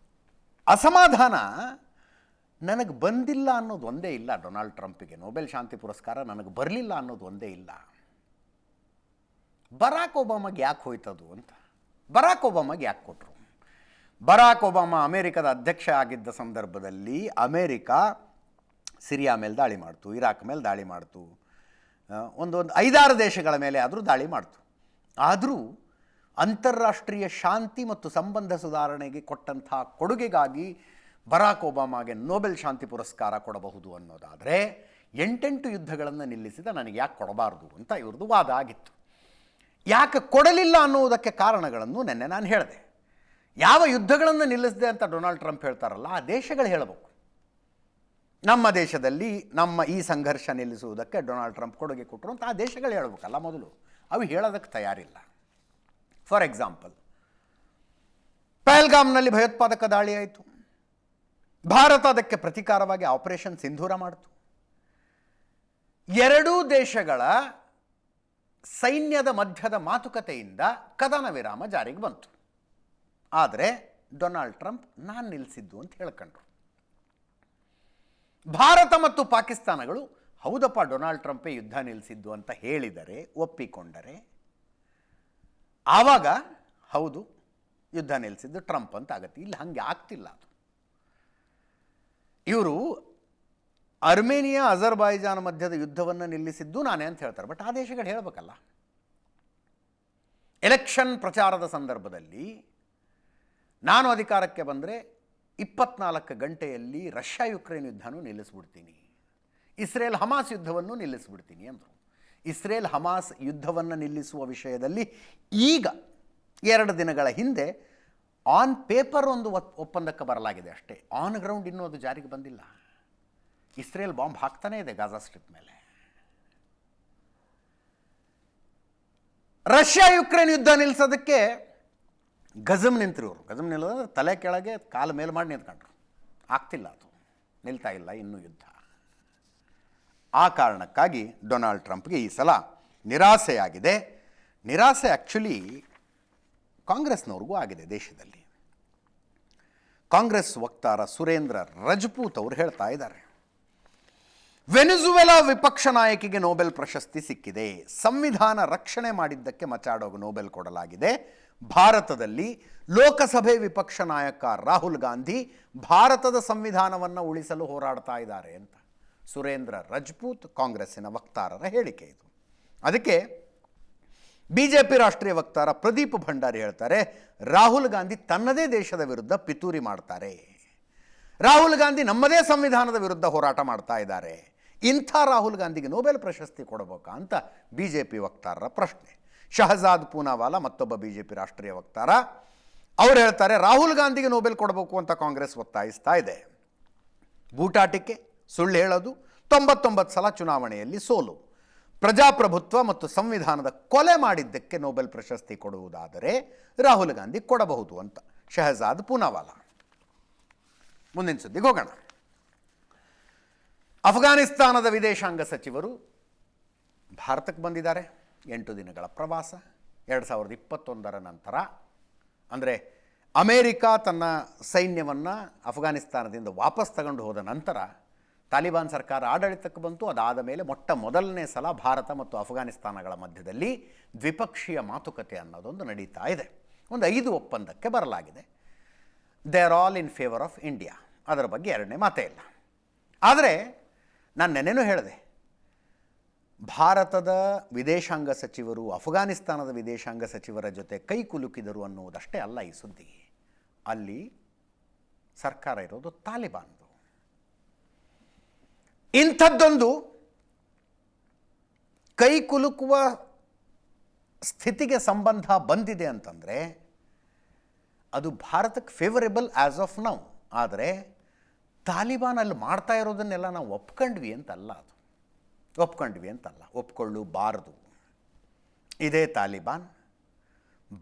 ಅಸಮಾಧಾನ ನನಗೆ ಬಂದಿಲ್ಲ ಅನ್ನೋದು ಒಂದೇ ಇಲ್ಲ. ಡೊನಾಲ್ಡ್ ಟ್ರಂಪಿಗೆ ನೊಬೆಲ್ ಶಾಂತಿ ಪುರಸ್ಕಾರ ನನಗೆ ಬರಲಿಲ್ಲ ಅನ್ನೋದು ಒಂದೇ ಇಲ್ಲ. ಬರಾಕ್ ಒಬಾಮಾಗೆ ಯಾಕೆ ಹೋಯ್ತದು ಅಂತ. ಬರಾಕ್ ಒಬಾಮಾಗೆ ಯಾಕೆ ಕೊಟ್ಟರು? ಬರಾಕ್ ಒಬಾಮಾ ಅಮೇರಿಕದ ಅಧ್ಯಕ್ಷ ಆಗಿದ್ದ ಸಂದರ್ಭದಲ್ಲಿ ಅಮೇರಿಕಾ ಸಿರಿಯಾ ಮೇಲೆ ದಾಳಿ ಮಾಡ್ತು, ಇರಾಕ್ ಮೇಲೆ ದಾಳಿ ಮಾಡ್ತು, ಒಂದು 5-6 ದೇಶಗಳ ಮೇಲೆ ಆದರೂ ದಾಳಿ ಮಾಡ್ತು. ಆದರೂ ಅಂತಾರಾಷ್ಟ್ರೀಯ ಶಾಂತಿ ಮತ್ತು ಸಂಬಂಧ ಸುಧಾರಣೆಗೆ ಕೊಟ್ಟಂಥ ಕೊಡುಗೆಗಾಗಿ ಬರಾಕ್ ಒಬಾಮಾಗೆ ನೊಬೆಲ್ ಶಾಂತಿ ಪುರಸ್ಕಾರ ಕೊಡಬಹುದು ಅನ್ನೋದಾದರೆ 8 ಯುದ್ಧಗಳನ್ನು ನಿಲ್ಲಿಸಿದ ನನಗೆ ಯಾಕೆ ಕೊಡಬಾರ್ದು ಅಂತ ಇವ್ರದ್ದು ವಾದ ಆಗಿತ್ತು. ಯಾಕೆ ಕೊಡಲಿಲ್ಲ ಅನ್ನೋದಕ್ಕೆ ಕಾರಣಗಳನ್ನು ನೆನ್ನೆ ನಾನು ಹೇಳಿದೆ. ಯಾವ ಯುದ್ಧಗಳನ್ನು ನಿಲ್ಲಿಸಿದೆ ಅಂತ ಡೊನಾಲ್ಡ್ ಟ್ರಂಪ್ ಹೇಳ್ತಾರಲ್ಲ, ಆ ದೇಶಗಳು ಹೇಳಬೇಕು. ನಮ್ಮ ದೇಶದಲ್ಲಿ ನಮ್ಮ ಈ ಸಂಘರ್ಷ ನಿಲ್ಲಿಸುವುದಕ್ಕೆ ಡೊನಾಲ್ಡ್ ಟ್ರಂಪ್ ಕೊಡುಗೆ ಕೊಟ್ಟರು ಅಂತ ಆ ದೇಶಗಳು ಹೇಳಬೇಕಲ್ಲ ಮೊದಲು. ಅವು ಹೇಳೋದಕ್ಕೆ ತಯಾರಿಲ್ಲ. ಫಾರ್ ಎಕ್ಸಾಂಪಲ್, ಪಹಲ್ಗಾಮ್ನಲ್ಲಿ ಭಯೋತ್ಪಾದಕ ದಾಳಿ ಆಯಿತು. ಭಾರತ ಅದಕ್ಕೆ ಪ್ರತೀಕಾರವಾಗಿ ಆಪರೇಷನ್ ಸಿಂಧೂರ ಮಾಡಿತು. 2 ದೇಶಗಳ ಸೈನ್ಯದ ಮಧ್ಯದ ಮಾತುಕತೆಯಿಂದ ಕದನ ವಿರಾಮ ಜಾರಿಗೆ ಬಂತು. ಆದರೆ ಡೊನಾಲ್ಡ್ ಟ್ರಂಪ್ ನಾನು ನಿಲ್ಲಿಸಿದ್ದು ಅಂತ ಹೇಳ್ಕೊಂಡ್ರು. ಭಾರತ ಮತ್ತು ಪಾಕಿಸ್ತಾನಗಳು ಹೌದಪ್ಪ ಡೊನಾಲ್ಡ್ ಟ್ರಂಪೇ ಯುದ್ಧ ನಿಲ್ಲಿಸಿದ್ದು ಅಂತ ಹೇಳಿದರೆ, ಒಪ್ಪಿಕೊಂಡರೆ, ಆವಾಗ ಹೌದು ಯುದ್ಧ ನಿಲ್ಲಿಸಿದ್ದು ಟ್ರಂಪ್ ಅಂತ ಆಗತ್ತೆ. ಇಲ್ಲಿ ಹಾಗೆ ಆಗ್ತಿಲ್ಲ. ಅದು ಇವರು ಅರ್ಮೇನಿಯಾ ಅಜರ್ಬೈಜಾನ್ ಮಧ್ಯದ ಯುದ್ಧವನ್ನು ನಿಲ್ಲಿಸಿದ್ದು ನಾನೇ ಅಂತ ಹೇಳ್ತಾರೆ. ಬಟ್ ಆ ದೇಶಗಳು ಹೇಳಬೇಕಲ್ಲ. ಎಲೆಕ್ಷನ್ ಪ್ರಚಾರದ ಸಂದರ್ಭದಲ್ಲಿ ನಾನು ಅಧಿಕಾರಕ್ಕೆ ಬಂದರೆ 24 ಗಂಟೆಯಲ್ಲಿ ರಷ್ಯಾ ಯುಕ್ರೇನ್ ಯುದ್ಧನೂ ನಿಲ್ಲಿಸ್ಬಿಡ್ತೀನಿ, ಇಸ್ರೇಲ್ ಹಮಾಸ್ ಯುದ್ಧವನ್ನು ನಿಲ್ಲಿಸ್ಬಿಡ್ತೀನಿ ಅಂದರು. ಇಸ್ರೇಲ್ ಹಮಾಸ್ ಯುದ್ಧವನ್ನು ನಿಲ್ಲಿಸುವ ವಿಷಯದಲ್ಲಿ ಈಗ 2 ದಿನಗಳ ಹಿಂದೆ ಆನ್ ಪೇಪರ್ ಒಂದು ಒಪ್ಪಂದಕ್ಕೆ ಬರಲಾಗಿದೆ ಅಷ್ಟೇ. ಆನ್ ಗ್ರೌಂಡ್ ಇನ್ನೂ ಅದು ಜಾರಿಗೆ ಬಂದಿಲ್ಲ. ಇಸ್ರೇಲ್ ಬಾಂಬ್ ಹಾಕ್ತಾನೇ ಇದೆ ಗಾಜಾ ಸ್ಟ್ರಿಪ್ ಮೇಲೆ. ರಷ್ಯಾ ಯುಕ್ರೇನ್ ಯುದ್ಧ ನಿಲ್ಲಿಸೋದಕ್ಕೆ ಗಜಮ್ ನಿಂತರು. ಅವರು ಗಜಮ್ ನಿಲ್ಲೋದ್ರೆ ತಲೆ ಕೆಳಗೆ ಕಾಲು ಮೇಲೆ ಮಾಡಿ ನಿಂತ್ಕೊಂಡ್ರು. ಆಗ್ತಿಲ್ಲ, ಅದು ನಿಲ್ತಾ ಇಲ್ಲ ಇನ್ನೂ ಯುದ್ಧ. ಆ ಕಾರಣಕ್ಕಾಗಿ ಡೊನಾಲ್ಡ್ ಟ್ರಂಪ್ಗೆ ಈ ಸಲ ನಿರಾಸೆಯಾಗಿದೆ. ನಿರಾಸೆ ಆ್ಯಕ್ಚುಲಿ ಕಾಂಗ್ರೆಸ್ನವ್ರಿಗೂ ಆಗಿದೆ. ದೇಶದಲ್ಲಿ ಕಾಂಗ್ರೆಸ್ ವಕ್ತಾರ ಸುರೇಂದ್ರ ರಜಪೂತ್ ಅವರು ಹೇಳ್ತಾ ಇದ್ದಾರೆ, ವೆನಿಜುವೆಲಾ ವಿಪಕ್ಷ ನಾಯಕಿಗೆ ನೊಬೆಲ್ ಪ್ರಶಸ್ತಿ ಸಿಕ್ಕಿದೆ. ಸಂವಿಧಾನ ರಕ್ಷಣೆ ಮಾಡಿದ್ದಕ್ಕೆ ಮಚಾಡೋಗೆ ನೊಬೆಲ್ ಕೊಡಲಾಗಿದೆ. ಭಾರತದಲ್ಲಿ ಲೋಕಸಭೆ ವಿಪಕ್ಷ ನಾಯಕ ರಾಹುಲ್ ಗಾಂಧಿ ಭಾರತದ ಸಂವಿಧಾನವನ್ನು ಉಳಿಸಲು ಹೋರಾಡ್ತಾ ಇದ್ದಾರೆ ಅಂತ ಸುರೇಂದ್ರ ರಜಪೂತ್ ಕಾಂಗ್ರೆಸ್ಸಿನ ವಕ್ತಾರರ ಹೇಳಿಕೆ ಇದು. ಅದಕ್ಕೆ ಬಿಜೆಪಿ ರಾಷ್ಟ್ರೀಯ ವಕ್ತಾರ ಪ್ರದೀಪ್ ಭಂಡಾರಿ ಹೇಳ್ತಾರೆ, ರಾಹುಲ್ ಗಾಂಧಿ ತನ್ನದೇ ದೇಶದ ವಿರುದ್ಧ ಪಿತೂರಿ ಮಾಡ್ತಾರೆ. ರಾಹುಲ್ ಗಾಂಧಿ ನಮ್ಮದೇ ಸಂವಿಧಾನದ ವಿರುದ್ಧ ಹೋರಾಟ ಮಾಡ್ತಾ ಇದ್ದಾರೆ. ಇಂಥ ರಾಹುಲ್ ಗಾಂಧಿಗೆ ನೊಬೆಲ್ ಪ್ರಶಸ್ತಿ ಕೊಡಬೇಕಾ ಅಂತ ಬಿಜೆಪಿ ವಕ್ತಾರರ ಪ್ರಶ್ನೆ. ಶಹಜಾದ್ ಪೂನಾವಾಲಾ ಮತ್ತೊಬ್ಬ ಬಿಜೆಪಿ ರಾಷ್ಟ್ರೀಯ ವಕ್ತಾರ, ಅವ್ರು ಹೇಳ್ತಾರೆ, ರಾಹುಲ್ ಗಾಂಧಿಗೆ ನೊಬೆಲ್ ಕೊಡಬೇಕು ಅಂತ ಕಾಂಗ್ರೆಸ್ ಒತ್ತಾಯಿಸ್ತಾ ಇದೆ. ಬೂಟಾಟಿಕೆ, ಸುಳ್ಳು ಹೇಳೋದು, 99 ಸಲ ಚುನಾವಣೆಯಲ್ಲಿ ಸೋಲು, ಪ್ರಜಾಪ್ರಭುತ್ವ ಮತ್ತು ಸಂವಿಧಾನದ ಕೊಲೆ ಮಾಡಿದ್ದಕ್ಕೆ ನೊಬೆಲ್ ಪ್ರಶಸ್ತಿ ಕೊಡುವುದಾದರೆ ರಾಹುಲ್ ಗಾಂಧಿ ಕೊಡಬಹುದು ಅಂತ ಶಹಜಾದ್ ಪೂನಾವಾಲಾ. ಮುಂದಿನ ಸುದ್ದಿಗೆ ಹೋಗೋಣ. ಅಫ್ಘಾನಿಸ್ತಾನದ ವಿದೇಶಾಂಗ ಸಚಿವರು ಭಾರತಕ್ಕೆ ಬಂದಿದ್ದಾರೆ. 8 ದಿನಗಳ ಪ್ರವಾಸ. 2021 ನಂತರ, ಅಂದರೆ ಅಮೇರಿಕಾ ತನ್ನ ಸೈನ್ಯವನ್ನು ಅಫ್ಘಾನಿಸ್ತಾನದಿಂದ ವಾಪಸ್ ತಗೊಂಡು ಹೋದ ನಂತರ ತಾಲಿಬಾನ್ ಸರ್ಕಾರ ಆಡಳಿತಕ್ಕೆ ಬಂತು. ಅದಾದ ಮೇಲೆ ಮೊದಲನೇ ಸಲ ಭಾರತ ಮತ್ತು ಅಫ್ಘಾನಿಸ್ತಾನಗಳ ಮಧ್ಯದಲ್ಲಿ ದ್ವಿಪಕ್ಷೀಯ ಮಾತುಕತೆ ಅನ್ನೋದೊಂದು ನಡೀತಾ ಇದೆ. ಒಂದು 5 ಒಪ್ಪಂದಕ್ಕೆ ಬರಲಾಗಿದೆ. They are all in favour of India. ಅದರ ಬಗ್ಗೆ ಎರಡನೇ ಮಾತೇ ಇಲ್ಲ. ಆದರೆ ನಾನು ನೆನ್ನೆನೂ ಹೇಳಿದೆ, ಭಾರತದ ವಿದೇಶಾಂಗ ಸಚಿವರು ಅಫ್ಘಾನಿಸ್ತಾನದ ವಿದೇಶಾಂಗ ಸಚಿವರ ಜೊತೆ ಕೈ ಕುಲುಕಿದರು ಅನ್ನುವುದಷ್ಟೇ ಅಲ್ಲ ಈ ಸುದ್ದಿ. ಅಲ್ಲಿ ಸರ್ಕಾರ ಇರೋದು ತಾಲಿಬಾನ್ದು. ಇಂಥದ್ದೊಂದು ಕೈ ಕುಲುಕುವ ಸ್ಥಿತಿಗೆ ಸಂಬಂಧ ಬಂದಿದೆ ಅಂತಂದರೆ ಅದು ಭಾರತಕ್ಕೆ ಫೇವರೇಬಲ್ ಆ್ಯಸ್ ಆಫ್ ನೌ. ಆದರೆ ತಾಲಿಬಾನ್ ಅಲ್ಲಿ ಮಾಡ್ತಾ ಇರೋದನ್ನೆಲ್ಲ ನಾವು ಒಪ್ಕೊಂಡ್ವಿ ಅಂತಲ್ಲ. ಒಪ್ಕೊಳ್ಳಬಾರದು. ಇದೇ ತಾಲಿಬಾನ್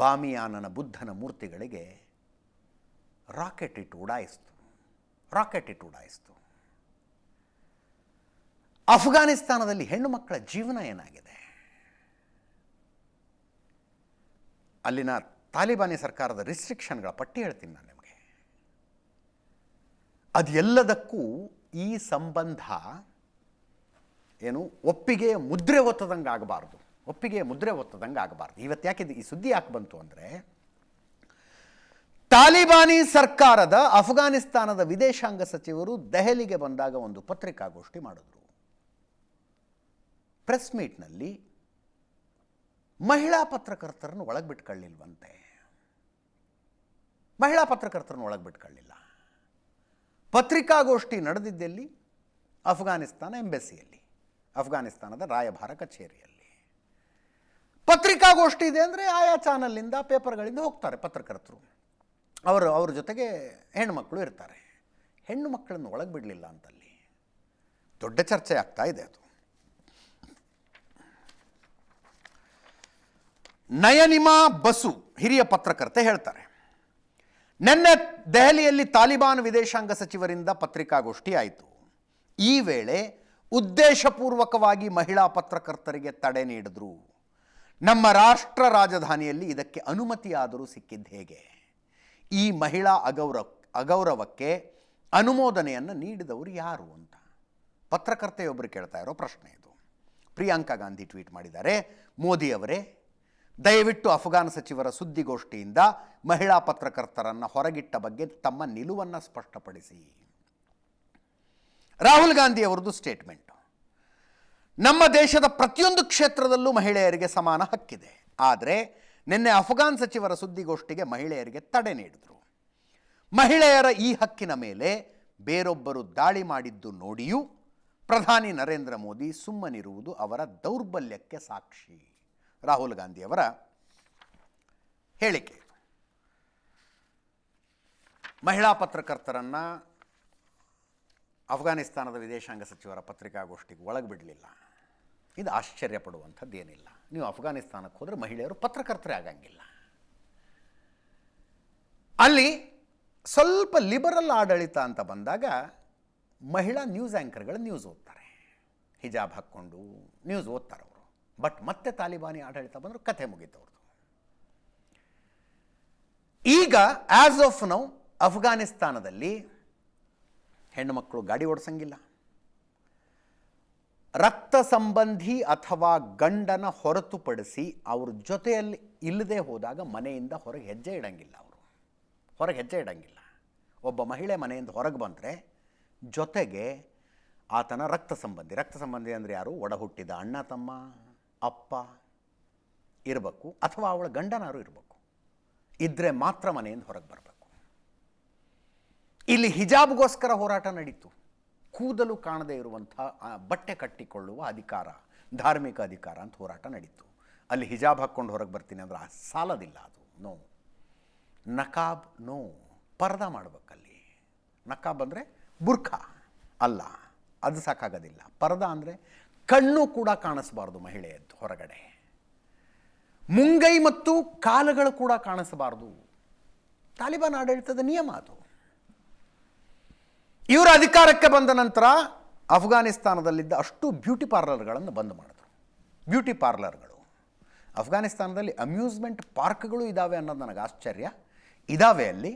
ಬಾಮಿಯಾನನ ಬುದ್ಧನ ಮೂರ್ತಿಗಳಿಗೆ ರಾಕೆಟ್ ಇಟ್ಟು ಉಡಾಯಿಸ್ತು. ಅಫ್ಘಾನಿಸ್ತಾನದಲ್ಲಿ ಹೆಣ್ಣು ಮಕ್ಕಳ ಜೀವನ ಏನಾಗಿದೆ? ಅಲ್ಲಿನ ತಾಲಿಬಾನಿ ಸರ್ಕಾರದ ರಿಸ್ಟ್ರಿಕ್ಷನ್ಗಳ ಪಟ್ಟಿ ಹೇಳ್ತೀನಿ ನಾನು ನಿಮಗೆ. ಅದೆಲ್ಲದಕ್ಕೂ ಈ ಸಂಬಂಧ ಏನು ಒಪ್ಪಿಗೆಯ ಮುದ್ರೆ ಒತ್ತದಂಗೆ ಆಗಬಾರ್ದು. ಇವತ್ತು ಯಾಕೆ ಈ ಸುದ್ದಿ ಯಾಕೆ ಬಂತು ಅಂದರೆ, ತಾಲಿಬಾನಿ ಸರ್ಕಾರದ ಅಫ್ಘಾನಿಸ್ತಾನದ ವಿದೇಶಾಂಗ ಸಚಿವರು ದೆಹಲಿಗೆ ಬಂದಾಗ ಒಂದು ಪತ್ರಿಕಾಗೋಷ್ಠಿ ಮಾಡಿದ್ರು. ಪ್ರೆಸ್ ಮೀಟ್ನಲ್ಲಿ ಮಹಿಳಾ ಪತ್ರಕರ್ತರನ್ನು ಒಳಗ್ಬಿಟ್ಕೊಳ್ಳಿಲ್ವಂತೆ. ಪತ್ರಿಕಾಗೋಷ್ಠಿ ನಡೆದಿದ್ದಲ್ಲಿ ಅಫ್ಘಾನಿಸ್ತಾನ ಎಂಬೆಸಿಯಲ್ಲಿ, ಅಫ್ಘಾನಿಸ್ತಾನದ ರಾಯಭಾರ ಕಚೇರಿಯಲ್ಲಿ. ಪತ್ರಿಕಾಗೋಷ್ಠಿ ಇದೆ ಅಂದರೆ ಆಯಾ ಚಾನಲ್ನಿಂದ ಪೇಪರ್ಗಳಿಂದ ಹೋಗ್ತಾರೆ ಪತ್ರಕರ್ತರು. ಅವ್ರ ಜೊತೆಗೆ ಹೆಣ್ಣುಮಕ್ಕಳು ಇರ್ತಾರೆ. ಹೆಣ್ಣು ಮಕ್ಕಳನ್ನು ಒಳಗೆ ಬಿಡಲಿಲ್ಲ ಅಂತಲ್ಲಿ ದೊಡ್ಡ ಚರ್ಚೆ ಆಗ್ತಾ ಇದೆ. ಅದು ನಯನಿಮಾ ಬಸು ಹಿರಿಯ ಪತ್ರಕರ್ತೆ ಹೇಳ್ತಾರೆ, ನಿನ್ನೆ ದೆಹಲಿಯಲ್ಲಿ ತಾಲಿಬಾನ್ ವಿದೇಶಾಂಗ ಸಚಿವರಿಂದ ಪತ್ರಿಕಾಗೋಷ್ಠಿ ಆಯಿತು. ಈ ವೇಳೆ ಉದ್ದೇಶಪೂರ್ವಕವಾಗಿ ಮಹಿಳಾ ಪತ್ರಕರ್ತರಿಗೆ ತಡೆ ನೀಡಿದ್ರು. ನಮ್ಮ ರಾಷ್ಟ್ರ ರಾಜಧಾನಿಯಲ್ಲಿ ಇದಕ್ಕೆ ಅನುಮತಿಯಾದರೂ ಸಿಕ್ಕಿದ್ದು ಹೇಗೆ? ಈ ಮಹಿಳಾ ಅಗೌರವಕ್ಕೆ ಅನುಮೋದನೆಯನ್ನು ನೀಡಿದವರು ಯಾರು ಅಂತ ಪತ್ರಕರ್ತೆಯೊಬ್ಬರು ಕೇಳ್ತಾ ಇರೋ ಪ್ರಶ್ನೆ ಇದು. ಪ್ರಿಯಾಂಕಾ ಗಾಂಧಿ ಟ್ವೀಟ್ ಮಾಡಿದ್ದಾರೆ, ಮೋದಿಯವರೇ ದಯವಿಟ್ಟು ಅಫ್ಘಾನ್ ಸಚಿವರ ಸುದ್ದಿಗೋಷ್ಠಿಯಿಂದ ಮಹಿಳಾ ಪತ್ರಕರ್ತರನ್ನು ಹೊರಗಿಟ್ಟ ಬಗ್ಗೆ ತಮ್ಮ ನಿಲುವನ್ನು ಸ್ಪಷ್ಟಪಡಿಸಿ. ರಾಹುಲ್ ಗಾಂಧಿ ಅವರದ್ದು ಸ್ಟೇಟ್ಮೆಂಟ್, ನಮ್ಮ ದೇಶದ ಪ್ರತಿಯೊಂದು ಕ್ಷೇತ್ರದಲ್ಲೂ ಮಹಿಳೆಯರಿಗೆ ಸಮಾನ ಹಕ್ಕಿದೆ. ಆದರೆ ನಿನ್ನೆ ಅಫ್ಘಾನ್ ಸಚಿವರ ಸುದ್ದಿಗೋಷ್ಠಿಗೆ ಮಹಿಳೆಯರಿಗೆ ತಡೆ ನೀಡಿದರು. ಮಹಿಳೆಯರ ಈ ಹಕ್ಕಿನ ಮೇಲೆ ಬೇರೊಬ್ಬರು ದಾಳಿ ಮಾಡಿದ್ದು ನೋಡಿಯೂ ಪ್ರಧಾನಿ ನರೇಂದ್ರ ಮೋದಿ ಸುಮ್ಮನಿರುವುದು ಅವರ ದೌರ್ಬಲ್ಯಕ್ಕೆ ಸಾಕ್ಷಿ. ರಾಹುಲ್ ಗಾಂಧಿಯವರ ಹೇಳಿಕೆ. ಮಹಿಳಾ ಪತ್ರಕರ್ತರನ್ನು ಅಫ್ಘಾನಿಸ್ತಾನದ ವಿದೇಶಾಂಗ ಸಚಿವರ ಪತ್ರಿಕಾಗೋಷ್ಠಿಗೆ ಒಳಗೆ ಬಿಡಲಿಲ್ಲ. ಇದು ಆಶ್ಚರ್ಯಪಡುವಂಥದ್ದೇನಿಲ್ಲ. ನೀವು ಅಫ್ಘಾನಿಸ್ತಾನಕ್ಕೆ ಹೋದರೆ ಮಹಿಳೆಯರು ಪತ್ರಕರ್ತರೇ ಆಗಂಗಿಲ್ಲ. ಅಲ್ಲಿ ಸ್ವಲ್ಪ ಲಿಬರಲ್ ಆಡಳಿತ ಅಂತ ಬಂದಾಗ ಮಹಿಳಾ ನ್ಯೂಸ್ ಆ್ಯಂಕರ್ಗಳು ನ್ಯೂಸ್ ಓದ್ತಾರೆ, ಹಿಜಾಬ್ ಹಾಕ್ಕೊಂಡು ನ್ಯೂಸ್ ಓದ್ತಾರೆ ಅವರು. ಬಟ್ ಮತ್ತೆ ತಾಲಿಬಾನಿ ಆಡಳಿತ ಬಂದರೂ ಕಥೆ ಮುಗಿತವ್ರದ್ದು. ಈಗ ಆ್ಯಸ್ ಆಫ್ ನೌ ಅಫ್ಘಾನಿಸ್ತಾನದಲ್ಲಿ ಹೆಣ್ಣು ಮಕ್ಕಳು ಗಾಡಿ ಓಡಿಸಂಗಿಲ್ಲ. ರಕ್ತ ಸಂಬಂಧಿ ಅಥವಾ ಗಂಡನ ಹೊರತುಪಡಿಸಿ ಅವ್ರ ಜೊತೆಯಲ್ಲಿ ಇಲ್ಲದೆ ಹೋದಾಗ ಮನೆಯಿಂದ ಹೊರಗೆ ಹೆಜ್ಜೆ ಇಡಂಗಿಲ್ಲ. ಒಬ್ಬ ಮಹಿಳೆ ಮನೆಯಿಂದ ಹೊರಗೆ ಬಂದರೆ ಜೊತೆಗೆ ಆತನ ರಕ್ತ ಸಂಬಂಧಿ ಅಂದರೆ ಯಾರು? ಒಡ ಹುಟ್ಟಿದ ಅಣ್ಣ, ತಮ್ಮ, ಅಪ್ಪ ಇರಬೇಕು, ಅಥವಾ ಅವಳ ಗಂಡನಾರು ಇರಬೇಕು. ಇದ್ದರೆ ಮಾತ್ರ ಮನೆಯಿಂದ ಹೊರಗೆ ಬರಬೇಕು. ಇಲ್ಲಿ ಹಿಜಾಬ್ಗೋಸ್ಕರ ಹೋರಾಟ ನಡೀತು. ಕೂದಲು ಕಾಣದೇ ಇರುವಂಥ ಬಟ್ಟೆ ಕಟ್ಟಿಕೊಳ್ಳುವ ಅಧಿಕಾರ, ಧಾರ್ಮಿಕ ಅಧಿಕಾರ ಅಂತ ಹೋರಾಟ ನಡೀತು. ಅಲ್ಲಿ ಹಿಜಾಬ್ ಹಾಕ್ಕೊಂಡು ಹೊರಗೆ ಬರ್ತೀನಿ ಅಂದ್ರೆ ಸಾಲದಿಲ್ಲ. ಅದು ನೋ. ನಕಾಬ್ ನೋ, ಪರ್ದಾ ಮಾಡಬೇಕಲ್ಲಿ. ನಕಾಬ್ ಅಂದರೆ ಬುರ್ಖಾ ಅಲ್ಲ, ಅದು ಸಾಕಾಗೋದಿಲ್ಲ. ಪರ್ದಾ ಅಂದರೆ ಕಣ್ಣು ಕೂಡ ಕಾಣಿಸಬಾರ್ದು ಮಹಿಳೆಯದ್ದು ಹೊರಗಡೆ, ಮುಂಗೈ ಮತ್ತು ಕಾಲುಗಳು ಕೂಡ ಕಾಣಿಸಬಾರ್ದು. ತಾಲಿಬಾನ್ ಆಡಳಿತದ ನಿಯಮ ಅದು. ಇವರು ಅಧಿಕಾರಕ್ಕೆ ಬಂದ ನಂತರ ಅಫ್ಘಾನಿಸ್ತಾನದಲ್ಲಿದ್ದ ಅಷ್ಟು ಬ್ಯೂಟಿ ಪಾರ್ಲರ್ಗಳನ್ನು ಬಂದ್ ಮಾಡಿದ್ರು. ಬ್ಯೂಟಿ ಪಾರ್ಲರ್ಗಳು ಅಫ್ಘಾನಿಸ್ತಾನದಲ್ಲಿ ಅಮ್ಯೂಸ್ಮೆಂಟ್ ಪಾರ್ಕ್ಗಳು ಇದ್ದಾವೆ ಅನ್ನೋದು ನನಗೆ ಆಶ್ಚರ್ಯ. ಇದ್ದಾವೆ ಅಲ್ಲಿ.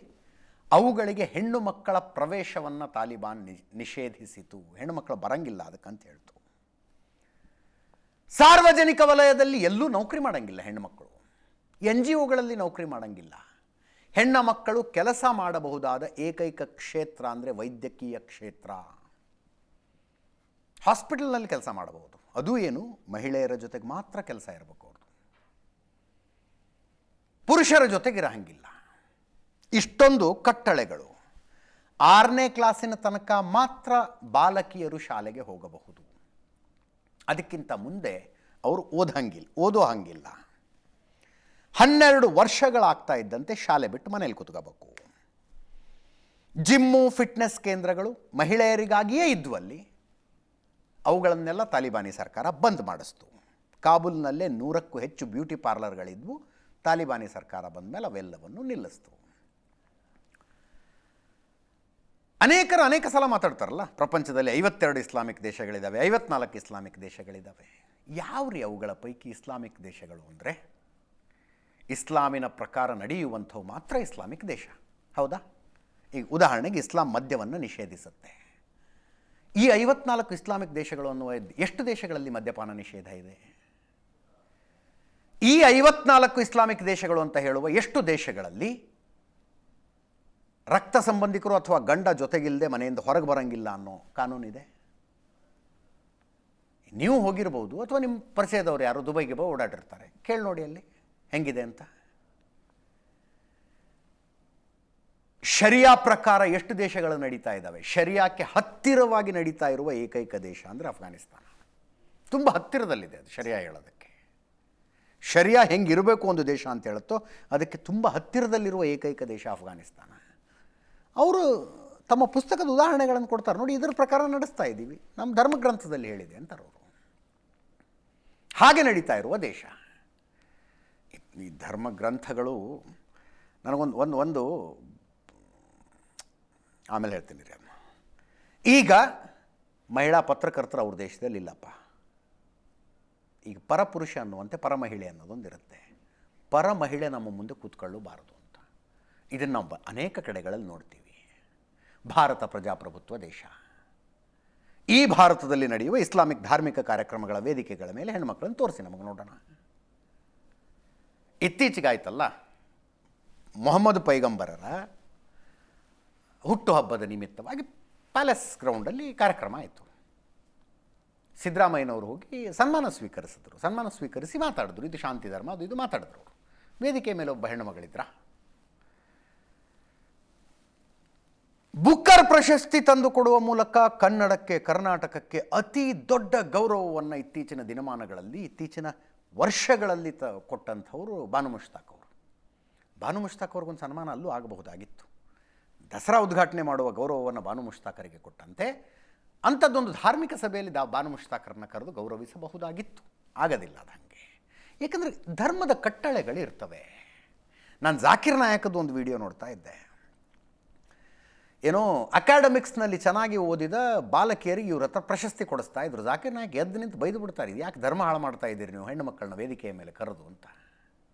ಅವುಗಳಿಗೆ ಹೆಣ್ಣು ಮಕ್ಕಳ ಪ್ರವೇಶವನ್ನು ತಾಲಿಬಾನ್ ನಿಷೇಧಿಸಿತು. ಹೆಣ್ಣು ಮಕ್ಕಳು ಬರಂಗಿಲ್ಲ ಅದಕ್ಕಂತ ಹೇಳ್ತು. ಸಾರ್ವಜನಿಕ ವಲಯದಲ್ಲಿ ಎಲ್ಲೂ ನೌಕರಿ ಮಾಡಂಗಿಲ್ಲ ಹೆಣ್ಣುಮಕ್ಕಳು. NGOಗಳಲ್ಲಿ ನೌಕರಿ ಮಾಡಂಗಿಲ್ಲ. ಹೆಣ್ಣ ಮಕ್ಕಳು ಕೆಲಸ ಮಾಡಬಹುದಾದ ಏಕೈಕ ಕ್ಷೇತ್ರ ಅಂದರೆ ವೈದ್ಯಕೀಯ ಕ್ಷೇತ್ರ. ಹಾಸ್ಪಿಟಲ್ನಲ್ಲಿ ಕೆಲಸ ಮಾಡಬಹುದು. ಅದು ಏನು, ಮಹಿಳೆಯರ ಜೊತೆಗೆ ಮಾತ್ರ ಕೆಲಸ ಇರಬೇಕು ಅವ್ರದ್ದು, ಪುರುಷರ ಜೊತೆಗಿರಹಂಗಿಲ್ಲ. ಇಷ್ಟೊಂದು ಕಟ್ಟಳೆಗಳು. 6ನೇ ಕ್ಲಾಸಿನ ತನಕ ಮಾತ್ರ ಬಾಲಕಿಯರು ಶಾಲೆಗೆ ಹೋಗಬಹುದು. ಅದಕ್ಕಿಂತ ಮುಂದೆ ಅವರು ಓದೋ ಹಂಗಿಲ್ಲ. 12 ವರ್ಷಗಳಾಗ್ತಾ ಇದ್ದಂತೆ ಶಾಲೆ ಬಿಟ್ಟು ಮನೇಲಿ ಕೂತ್ಕೋಬೇಕು. ಜಿಮ್ಮು, ಫಿಟ್ನೆಸ್ ಕೇಂದ್ರಗಳು ಮಹಿಳೆಯರಿಗಾಗಿಯೇ ಇದ್ವಲ್ಲಿ. ಅವುಗಳನ್ನೆಲ್ಲ ತಾಲಿಬಾನಿ ಸರ್ಕಾರ ಬಂದ್ ಮಾಡಿಸ್ತು. ಕಾಬೂಲ್ನಲ್ಲೇ 100ಕ್ಕೂ ಹೆಚ್ಚು ಬ್ಯೂಟಿ ಪಾರ್ಲರ್ಗಳಿದ್ವು. ತಾಲಿಬಾನಿ ಸರ್ಕಾರ ಬಂದ ಮೇಲೆ ಅವೆಲ್ಲವನ್ನು ನಿಲ್ಲಿಸ್ತು. ಅನೇಕ ಸಲ ಮಾತಾಡ್ತಾರಲ್ಲ, ಪ್ರಪಂಚದಲ್ಲಿ 52 ಇಸ್ಲಾಮಿಕ್ ದೇಶಗಳಿದ್ದಾವೆ, 54 ಇಸ್ಲಾಮಿಕ್ ದೇಶಗಳಿದ್ದಾವೆ. ಯಾವ್ರಿ ಅವುಗಳ ಪೈಕಿ ಇಸ್ಲಾಮಿಕ್ ದೇಶಗಳು ಅಂದರೆ? ಇಸ್ಲಾಮಿನ ಪ್ರಕಾರ ನಡೆಯುವಂಥವು ಮಾತ್ರ ಇಸ್ಲಾಮಿಕ್ ದೇಶ, ಹೌದಾ? ಈಗ ಉದಾಹರಣೆಗೆ ಇಸ್ಲಾಂ ಮದ್ಯವನ್ನು ನಿಷೇಧಿಸುತ್ತೆ. ಈ 54 ಇಸ್ಲಾಮಿಕ್ ದೇಶಗಳು ಅನ್ನುವ ಎಷ್ಟು ದೇಶಗಳಲ್ಲಿ ಮದ್ಯಪಾನ ನಿಷೇಧ ಇದೆ? ಈ 54 ಇಸ್ಲಾಮಿಕ್ ದೇಶಗಳು ಅಂತ ಹೇಳುವ ಎಷ್ಟು ದೇಶಗಳಲ್ಲಿ ರಕ್ತ ಸಂಬಂಧಿಕರು ಅಥವಾ ಗಂಡ ಜೊತೆಗಿಲ್ಲದೆ ಮನೆಯಿಂದ ಹೊರಗೆ ಬರಂಗಿಲ್ಲ ಅನ್ನೋ ಕಾನೂನಿದೆ? ನೀವು ಹೋಗಿರ್ಬೋದು, ಅಥವಾ ನಿಮ್ಮ ಪರಿಚಯದವ್ರು ಯಾರು ದುಬೈಗೆ ಓಡಾಡಿರ್ತಾರೆ, ಕೇಳಿ ನೋಡಿ ಅಲ್ಲಿ ಹೆಂಗಿದೆ ಅಂತ. ಶರಿಯಾ ಪ್ರಕಾರ ಎಷ್ಟು ದೇಶಗಳು ನಡೀತಾ ಇದ್ದಾವೆ? ಶರಿಯಾಕ್ಕೆ ಹತ್ತಿರವಾಗಿ ನಡೀತಾ ಇರುವ ಏಕೈಕ ದೇಶ ಅಂದರೆ ಅಫ್ಘಾನಿಸ್ತಾನ. ತುಂಬ ಹತ್ತಿರದಲ್ಲಿದೆ ಅದು ಶರಿಯಾ ಹೇಳೋದಕ್ಕೆ. ಶರಿಯಾ ಹೆಂಗಿರಬೇಕು ಒಂದು ದೇಶ ಅಂತ ಹೇಳುತ್ತೋ ಅದಕ್ಕೆ ತುಂಬ ಹತ್ತಿರದಲ್ಲಿರುವ ಏಕೈಕ ದೇಶ ಅಫ್ಘಾನಿಸ್ತಾನ. ಅವರು ತಮ್ಮ ಪುಸ್ತಕದ ಉದಾಹರಣೆಗಳನ್ನು ಕೊಡ್ತಾರೆ, ನೋಡಿ ಇದರ ಪ್ರಕಾರ ನಡೆಸ್ತಾ ಇದ್ದೀವಿ, ನಮ್ಮ ಧರ್ಮಗ್ರಂಥದಲ್ಲಿ ಹೇಳಿದೆ ಅಂತಾರೆ ಅವರು. ಹಾಗೆ ನಡೀತಾ ಇರುವ ದೇಶ. ಈ ಧರ್ಮಗ್ರಂಥಗಳು ನನಗೊಂದು ಆಮೇಲೆ ಹೇಳ್ತೀನಿ ರೀ. ಈಗ ಮಹಿಳಾ ಪತ್ರಕರ್ತರು ಅವ್ರ ದೇಶದಲ್ಲಿ ಇಲ್ಲಪ್ಪ. ಈಗ ಪರಪುರುಷ ಅನ್ನುವಂತೆ ಪರಮಹಿಳೆ ಅನ್ನೋದೊಂದಿರುತ್ತೆ. ಪರಮಹಿಳೆ ನಮ್ಮ ಮುಂದೆ ಕೂತ್ಕೊಳ್ಳಬಾರದು ಅಂತ. ಇದನ್ನು ನಾವು ಅನೇಕ ಕಡೆಗಳಲ್ಲಿ ನೋಡ್ತೀವಿ. ಭಾರತ ಪ್ರಜಾಪ್ರಭುತ್ವ ದೇಶ. ಈ ಭಾರತದಲ್ಲಿ ನಡೆಯುವ ಇಸ್ಲಾಮಿಕ್ ಧಾರ್ಮಿಕ ಕಾರ್ಯಕ್ರಮಗಳ ವೇದಿಕೆಗಳ ಮೇಲೆ ಹೆಣ್ಮಕ್ಳನ್ನು ತೋರಿಸಿ ನಮಗೆ ನೋಡೋಣ. ಇತ್ತೀಚೆಗಾಯ್ತಲ್ಲ, ಮೊಹಮ್ಮದ್ ಪೈಗಂಬರರ ಹುಟ್ಟುಹಬ್ಬದ ನಿಮಿತ್ತವಾಗಿ ಪ್ಯಾಲೇಸ್ ಗ್ರೌಂಡಲ್ಲಿ ಕಾರ್ಯಕ್ರಮ ಆಯಿತು. ಸಿದ್ದರಾಮಯ್ಯನವರು ಹೋಗಿ ಸನ್ಮಾನ ಸ್ವೀಕರಿಸಿ ಮಾತಾಡಿದ್ರು. ಇದು ಶಾಂತಿ ಧರ್ಮ, ಅದು ಇದು ಮಾತಾಡಿದ್ರು ಅವರು. ವೇದಿಕೆ ಮೇಲೆ ಒಬ್ಬ ಹೆಣ್ಣು ಮಗಳಿದ್ರ. ಬುಕ್ಕರ್ ಪ್ರಶಸ್ತಿ ತಂದು ಕೊಡುವ ಮೂಲಕ ಕರ್ನಾಟಕಕ್ಕೆ ಅತಿ ದೊಡ್ಡ ಗೌರವವನ್ನು ಇತ್ತೀಚಿನ ದಿನಮಾನಗಳಲ್ಲಿ, ಇತ್ತೀಚಿನ ವರ್ಷಗಳಲ್ಲಿ ಕೊಟ್ಟಂಥವರು ಬಾನು ಮುಷ್ತಾಕ್ ಅವರು. ಬಾನು ಮುಷ್ತಾಕ್ ಅವ್ರಿಗೊಂದು ಸನ್ಮಾನ ಅಲ್ಲೂ ಆಗಬಹುದಾಗಿತ್ತು. ದಸರಾ ಉದ್ಘಾಟನೆ ಮಾಡುವ ಗೌರವವನ್ನು ಬಾನು ಮುಷ್ತಾಕರಿಗೆ ಕೊಟ್ಟಂತೆ ಅಂಥದ್ದೊಂದು ಧಾರ್ಮಿಕ ಸಭೆಯಲ್ಲಿ ಬಾನು ಮುಷ್ತಾಕರನ್ನು ಕರೆದು ಗೌರವಿಸಬಹುದಾಗಿತ್ತು. ಆಗೋದಿಲ್ಲ ಅದು ಹಾಗೆ. ಏಕೆಂದರೆ ಧರ್ಮದ ಕಟ್ಟಳೆಗಳಿರ್ತವೆ. ನಾನು ಜಾಕಿರ್ ನಾಯಕದ್ದು ಒಂದು ವಿಡಿಯೋ ನೋಡ್ತಾ ಇದ್ದೆ. ಏನೋ ಅಕಾಡೆಮಿಕ್ಸ್ನಲ್ಲಿ ಚೆನ್ನಾಗಿ ಓದಿದ ಬಾಲಕಿಯರಿಗೆ ಇವ್ರ ಹತ್ರ ಪ್ರಶಸ್ತಿ ಕೊಡಿಸ್ತಾ ಇದ್ರು. ಜಾಕಿರ್ ನಾಯಕ್ ಎದ್ದು ನಿಂತು ಬೈದು ಬಿಡ್ತಾರೆ, ಇದು ಯಾಕೆ ಧರ್ಮ ಹಾಳು ಮಾಡ್ತಾ ಇದ್ದೀರಿ ನೀವು ಹೆಣ್ಣು ಮಕ್ಕಳನ್ನ ವೇದಿಕೆಯ ಮೇಲೆ ಕರೆದು ಅಂತ.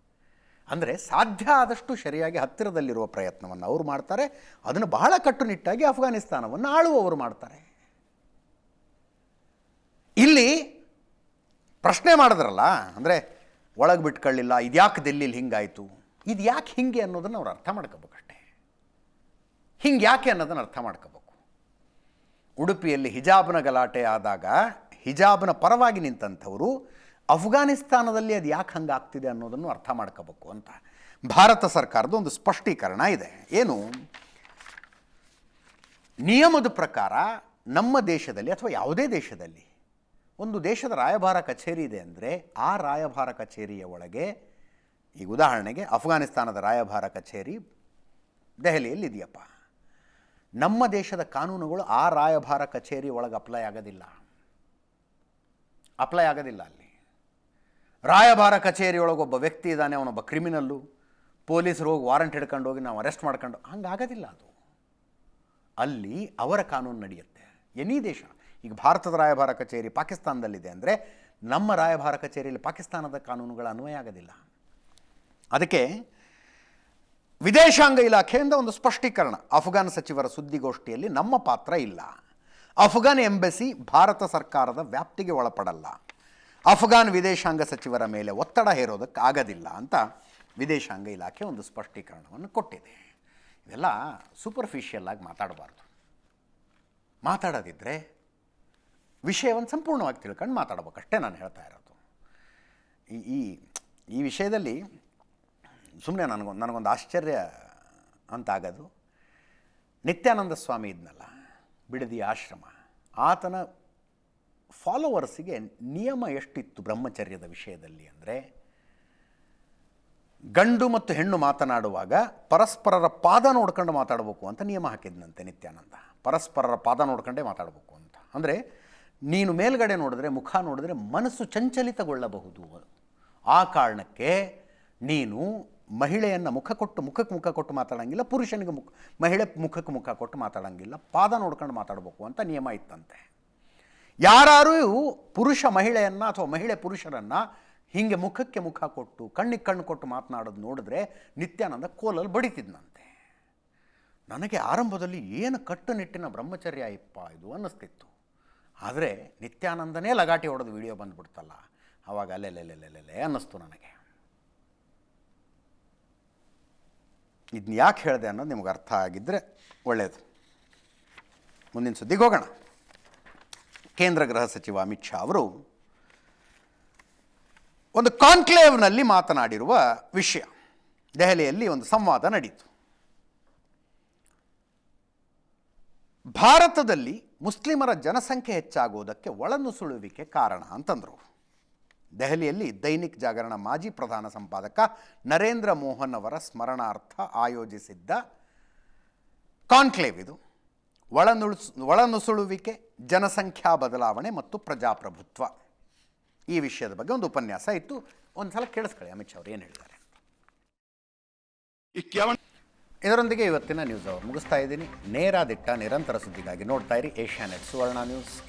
ಅಂದರೆ ಸಾಧ್ಯ ಆದಷ್ಟು ಸರಿಯಾಗಿ ಹತ್ತಿರದಲ್ಲಿರುವ ಪ್ರಯತ್ನವನ್ನು ಅವರು ಮಾಡ್ತಾರೆ. ಅದನ್ನು ಬಹಳ ಕಟ್ಟುನಿಟ್ಟಾಗಿ ಅಫ್ಘಾನಿಸ್ತಾನವನ್ನು ಆಳುವವರು ಮಾಡ್ತಾರೆ. ಇಲ್ಲಿ ಪ್ರಶ್ನೆ ಮಾಡಿದ್ರಲ್ಲ, ಅಂದರೆ ಒಳಗೆ ಬಿಟ್ಕೊಳ್ಳಿಲ್ಲ, ಇದ್ಯಾಕೆ ದಿಲ್ಲಿಲಿ ಹಿಂಗಾಯಿತು, ಇದು ಯಾಕೆ ಹಿಂಗೆ ಅನ್ನೋದನ್ನು ಅವ್ರು ಅರ್ಥ ಮಾಡ್ಕೋಬೇಕಷ್ಟೆ. ಹಿಂಗೆ ಯಾಕೆ ಅನ್ನೋದನ್ನು ಅರ್ಥ ಮಾಡ್ಕೋಬೇಕು. ಉಡುಪಿಯಲ್ಲಿ ಹಿಜಾಬ್ನ ಗಲಾಟೆ ಆದಾಗ ಹಿಜಾಬ್ನ ಪರವಾಗಿ ನಿಂತಂಥವರು ಅಫ್ಘಾನಿಸ್ತಾನದಲ್ಲಿ ಅದು ಯಾಕೆ ಹಂಗಾಗ್ತಿದೆ ಅನ್ನೋದನ್ನು ಅರ್ಥ ಮಾಡ್ಕೋಬೇಕು ಅಂತ ಭಾರತ ಸರ್ಕಾರದ ಒಂದು ಸ್ಪಷ್ಟೀಕರಣ ಇದೆ. ಏನು? ನಿಯಮದ ಪ್ರಕಾರ ನಮ್ಮ ದೇಶದಲ್ಲಿ ಅಥವಾ ಯಾವುದೇ ದೇಶದಲ್ಲಿ ಒಂದು ದೇಶದ ರಾಯಭಾರ ಕಚೇರಿ ಇದೆ ಅಂದರೆ ಆ ರಾಯಭಾರ ಕಚೇರಿಯ ಒಳಗೆ, ಈಗ ಉದಾಹರಣೆಗೆ ಅಫ್ಘಾನಿಸ್ತಾನದ ರಾಯಭಾರ ಕಚೇರಿ ದೆಹಲಿಯಲ್ಲಿ ಇದೆಯಪ್ಪ, ನಮ್ಮ ದೇಶದ ಕಾನೂನುಗಳು ಆ ರಾಯಭಾರ ಕಚೇರಿ ಒಳಗೆ ಅಪ್ಲೈ ಆಗೋದಿಲ್ಲ. ಅಪ್ಲೈ ಆಗೋದಿಲ್ಲ ಅಲ್ಲಿ. ರಾಯಭಾರ ಕಚೇರಿಯೊಳಗೊಬ್ಬ ವ್ಯಕ್ತಿ ಇದ್ದಾನೆ, ಅವನೊಬ್ಬ ಕ್ರಿಮಿನಲ್ಲು, ಪೊಲೀಸರು ಹೋಗಿ ವಾರಂಟ್ ಹಿಡ್ಕೊಂಡು ಹೋಗಿ ನಾವು ಅರೆಸ್ಟ್ ಮಾಡ್ಕೊಂಡು ಹಂಗಾಗೋದಿಲ್ಲ ಅದು. ಅಲ್ಲಿ ಅವರ ಕಾನೂನು ನಡೆಯುತ್ತೆ. ಎನಿ ದೇಶ, ಈಗ ಭಾರತದ ರಾಯಭಾರ ಕಚೇರಿ ಪಾಕಿಸ್ತಾನದಲ್ಲಿದೆ ಅಂದರೆ ನಮ್ಮ ರಾಯಭಾರ ಕಚೇರಿಯಲ್ಲಿ ಪಾಕಿಸ್ತಾನದ ಕಾನೂನುಗಳ ಅನ್ವಯ ಆಗೋದಿಲ್ಲ. ಅದಕ್ಕೆ ವಿದೇಶಾಂಗ ಇಲಾಖೆಯಿಂದ ಒಂದು ಸ್ಪಷ್ಟೀಕರಣ. ಅಫ್ಘಾನ್ ಸಚಿವರ ಸುದ್ದಿಗೋಷ್ಠಿಯಲ್ಲಿ ನಮ್ಮ ಪಾತ್ರ ಇಲ್ಲ. ಅಫ್ಘಾನ್ ಎಂಬಸಿ ಭಾರತ ಸರ್ಕಾರದ ವ್ಯಾಪ್ತಿಗೆ ಒಳಪಡಲ್ಲ. ಅಫ್ಘಾನ್ ವಿದೇಶಾಂಗ ಸಚಿವರ ಮೇಲೆ ಒತ್ತಡ ಹೇರೋದಕ್ಕೆ ಆಗೋದಿಲ್ಲ ಅಂತ ವಿದೇಶಾಂಗ ಇಲಾಖೆ ಒಂದು ಸ್ಪಷ್ಟೀಕರಣವನ್ನು ಕೊಟ್ಟಿದೆ. ಇವೆಲ್ಲ ಸೂಪರ್ಫಿಷಿಯಲ್ ಆಗಿ ಮಾತಾಡಬಾರ್ದು. ಮಾತಾಡೋದಿದ್ದರೆ ವಿಷಯವನ್ನು ಸಂಪೂರ್ಣವಾಗಿ ತಿಳ್ಕೊಂಡು ಮಾತಾಡಬೇಕಷ್ಟೇ ನಾನು ಹೇಳ್ತಾ ಇರೋದು. ಈ ವಿಷಯದಲ್ಲಿ ಸುಮ್ಮನೆ ನನಗೊಂದು ಆಶ್ಚರ್ಯ ಅಂತಾಗೋದು, ನಿತ್ಯಾನಂದ ಸ್ವಾಮಿ ಇದ್ನಲ್ಲ, ಬಿಡದಿ ಆಶ್ರಮ, ಆತನ ಫಾಲೋವರ್ಸಿಗೆ ನಿಯಮ ಎಷ್ಟಿತ್ತು ಬ್ರಹ್ಮಚರ್ಯದ ವಿಷಯದಲ್ಲಿ ಅಂದರೆ, ಗಂಡು ಮತ್ತು ಹೆಣ್ಣು ಮಾತನಾಡುವಾಗ ಪರಸ್ಪರರ ಪಾದ ನೋಡ್ಕೊಂಡು ಮಾತಾಡಬೇಕು ಅಂತ ನಿಯಮ ಹಾಕಿದ್ನಂತೆ ನಿತ್ಯಾನಂದ. ಪರಸ್ಪರರ ಪಾದ ನೋಡ್ಕೊಂಡೇ ಮಾತಾಡಬೇಕು ಅಂತ. ಅಂದರೆ ನೀನು ಮೇಲ್ಗಡೆ ನೋಡಿದ್ರೆ, ಮುಖ ನೋಡಿದ್ರೆ ಮನಸ್ಸು ಚಂಚಲಿತಗೊಳ್ಳಬಹುದು. ಆ ಕಾರಣಕ್ಕೆ ನೀನು ಮಹಿಳೆಯನ್ನು ಮುಖಕ್ಕೆ ಮುಖ ಕೊಟ್ಟು ಮಾತಾಡೋಂಗಿಲ್ಲ, ಪುರುಷನಿಗೆ ಮಹಿಳೆ ಮುಖಕ್ಕೆ ಮುಖ ಕೊಟ್ಟು ಮಾತಾಡೋಂಗಿಲ್ಲ, ಪಾದ ನೋಡ್ಕೊಂಡು ಮಾತಾಡಬೇಕು ಅಂತ ನಿಯಮ ಇತ್ತಂತೆ. ಯಾರು ಪುರುಷ ಮಹಿಳೆಯನ್ನು ಅಥವಾ ಮಹಿಳೆ ಪುರುಷರನ್ನು ಹೀಗೆ ಮುಖಕ್ಕೆ ಮುಖ ಕೊಟ್ಟು ಕಣ್ಣಿಗೆ ಕಣ್ಣು ಕೊಟ್ಟು ಮಾತನಾಡೋದು ನೋಡಿದ್ರೆ ನಿತ್ಯಾನಂದ ಕೋಲಲ್ಲಿ ಬಡಿತಿದ್ನಂತೆ. ನನಗೆ ಆರಂಭದಲ್ಲಿ ಏನು ಕಟ್ಟುನಿಟ್ಟಿನ ಬ್ರಹ್ಮಚರ್ಯ ಇಪ್ಪ ಇದು ಅನ್ನಿಸ್ತಿತ್ತು. ಆದರೆ ನಿತ್ಯಾನಂದನೇ ಲಗಾಟಿ ಹೊಡೆದು ವಿಡಿಯೋ ಬಂದುಬಿಡ್ತಲ್ಲ, ಆವಾಗ ಅಲ್ಲೆಲ್ಲೆಲ್ಲೆಲ್ಲೆಲ್ಲೆ ಅನ್ನಿಸ್ತು ನನಗೆ. ಇದನ್ನ ಯಾಕೆ ಹೇಳಿದೆ ಅನ್ನೋದು ನಿಮ್ಗೆ ಅರ್ಥ ಆಗಿದ್ದರೆ ಒಳ್ಳೆಯದು. ಮುಂದಿನ ಸುದ್ದಿಗೆ ಹೋಗೋಣ. ಕೇಂದ್ರ ಗೃಹ ಸಚಿವ ಅಮಿತ್ ಶಾ ಅವರು ಒಂದು ಕಾನ್ಕ್ಲೇವ್ನಲ್ಲಿ ಮಾತನಾಡಿರುವ ವಿಷಯ. ದೆಹಲಿಯಲ್ಲಿ ಒಂದು ಸಂವಾದ ನಡೆಯಿತು. ಭಾರತದಲ್ಲಿ ಮುಸ್ಲಿಮರ ಜನಸಂಖ್ಯೆ ಹೆಚ್ಚಾಗುವುದಕ್ಕೆ ಒಳನುಸುಳುವಿಕೆ ಕಾರಣ ಅಂತಂದರು. ದೆಹಲಿಯಲ್ಲಿ ದೈನಿಕ್ ಜಾಗರಣ ಮಾಜಿ ಪ್ರಧಾನ ಸಂಪಾದಕ ನರೇಂದ್ರ ಮೋಹನ್ ಅವರ ಸ್ಮರಣಾರ್ಥ ಆಯೋಜಿಸಿದ್ದ ಕಾನ್ಕ್ಲೇವ್ ಇದು. ಒಳನುಸುಳುವಿಕೆ, ಜನಸಂಖ್ಯಾ ಬದಲಾವಣೆ ಮತ್ತು ಪ್ರಜಾಪ್ರಭುತ್ವ, ಈ ವಿಷಯದ ಬಗ್ಗೆ ಒಂದು ಉಪನ್ಯಾಸ ಇತ್ತು. ಒಂದು ಸಲ ಕೇಳಿಸ್ಕೊಳ್ಳಿ ಅಮಿತ್ ಶಾ ಅವರು ಏನು ಹೇಳಿದ್ದಾರೆ. ಇದರೊಂದಿಗೆ ಇವತ್ತಿನ ನ್ಯೂಸ್ ಅವರ್ ಮುಗಿಸ್ತಾ ಇದ್ದೀನಿ. ನೇರ ದಿಟ್ಟ ನಿರಂತರ ಸುದ್ದಿಗಾಗಿ ನೋಡ್ತಾ ಇರಿ ಏಷ್ಯಾನೆಟ್ ಸುವರ್ಣ ನ್ಯೂಸ್.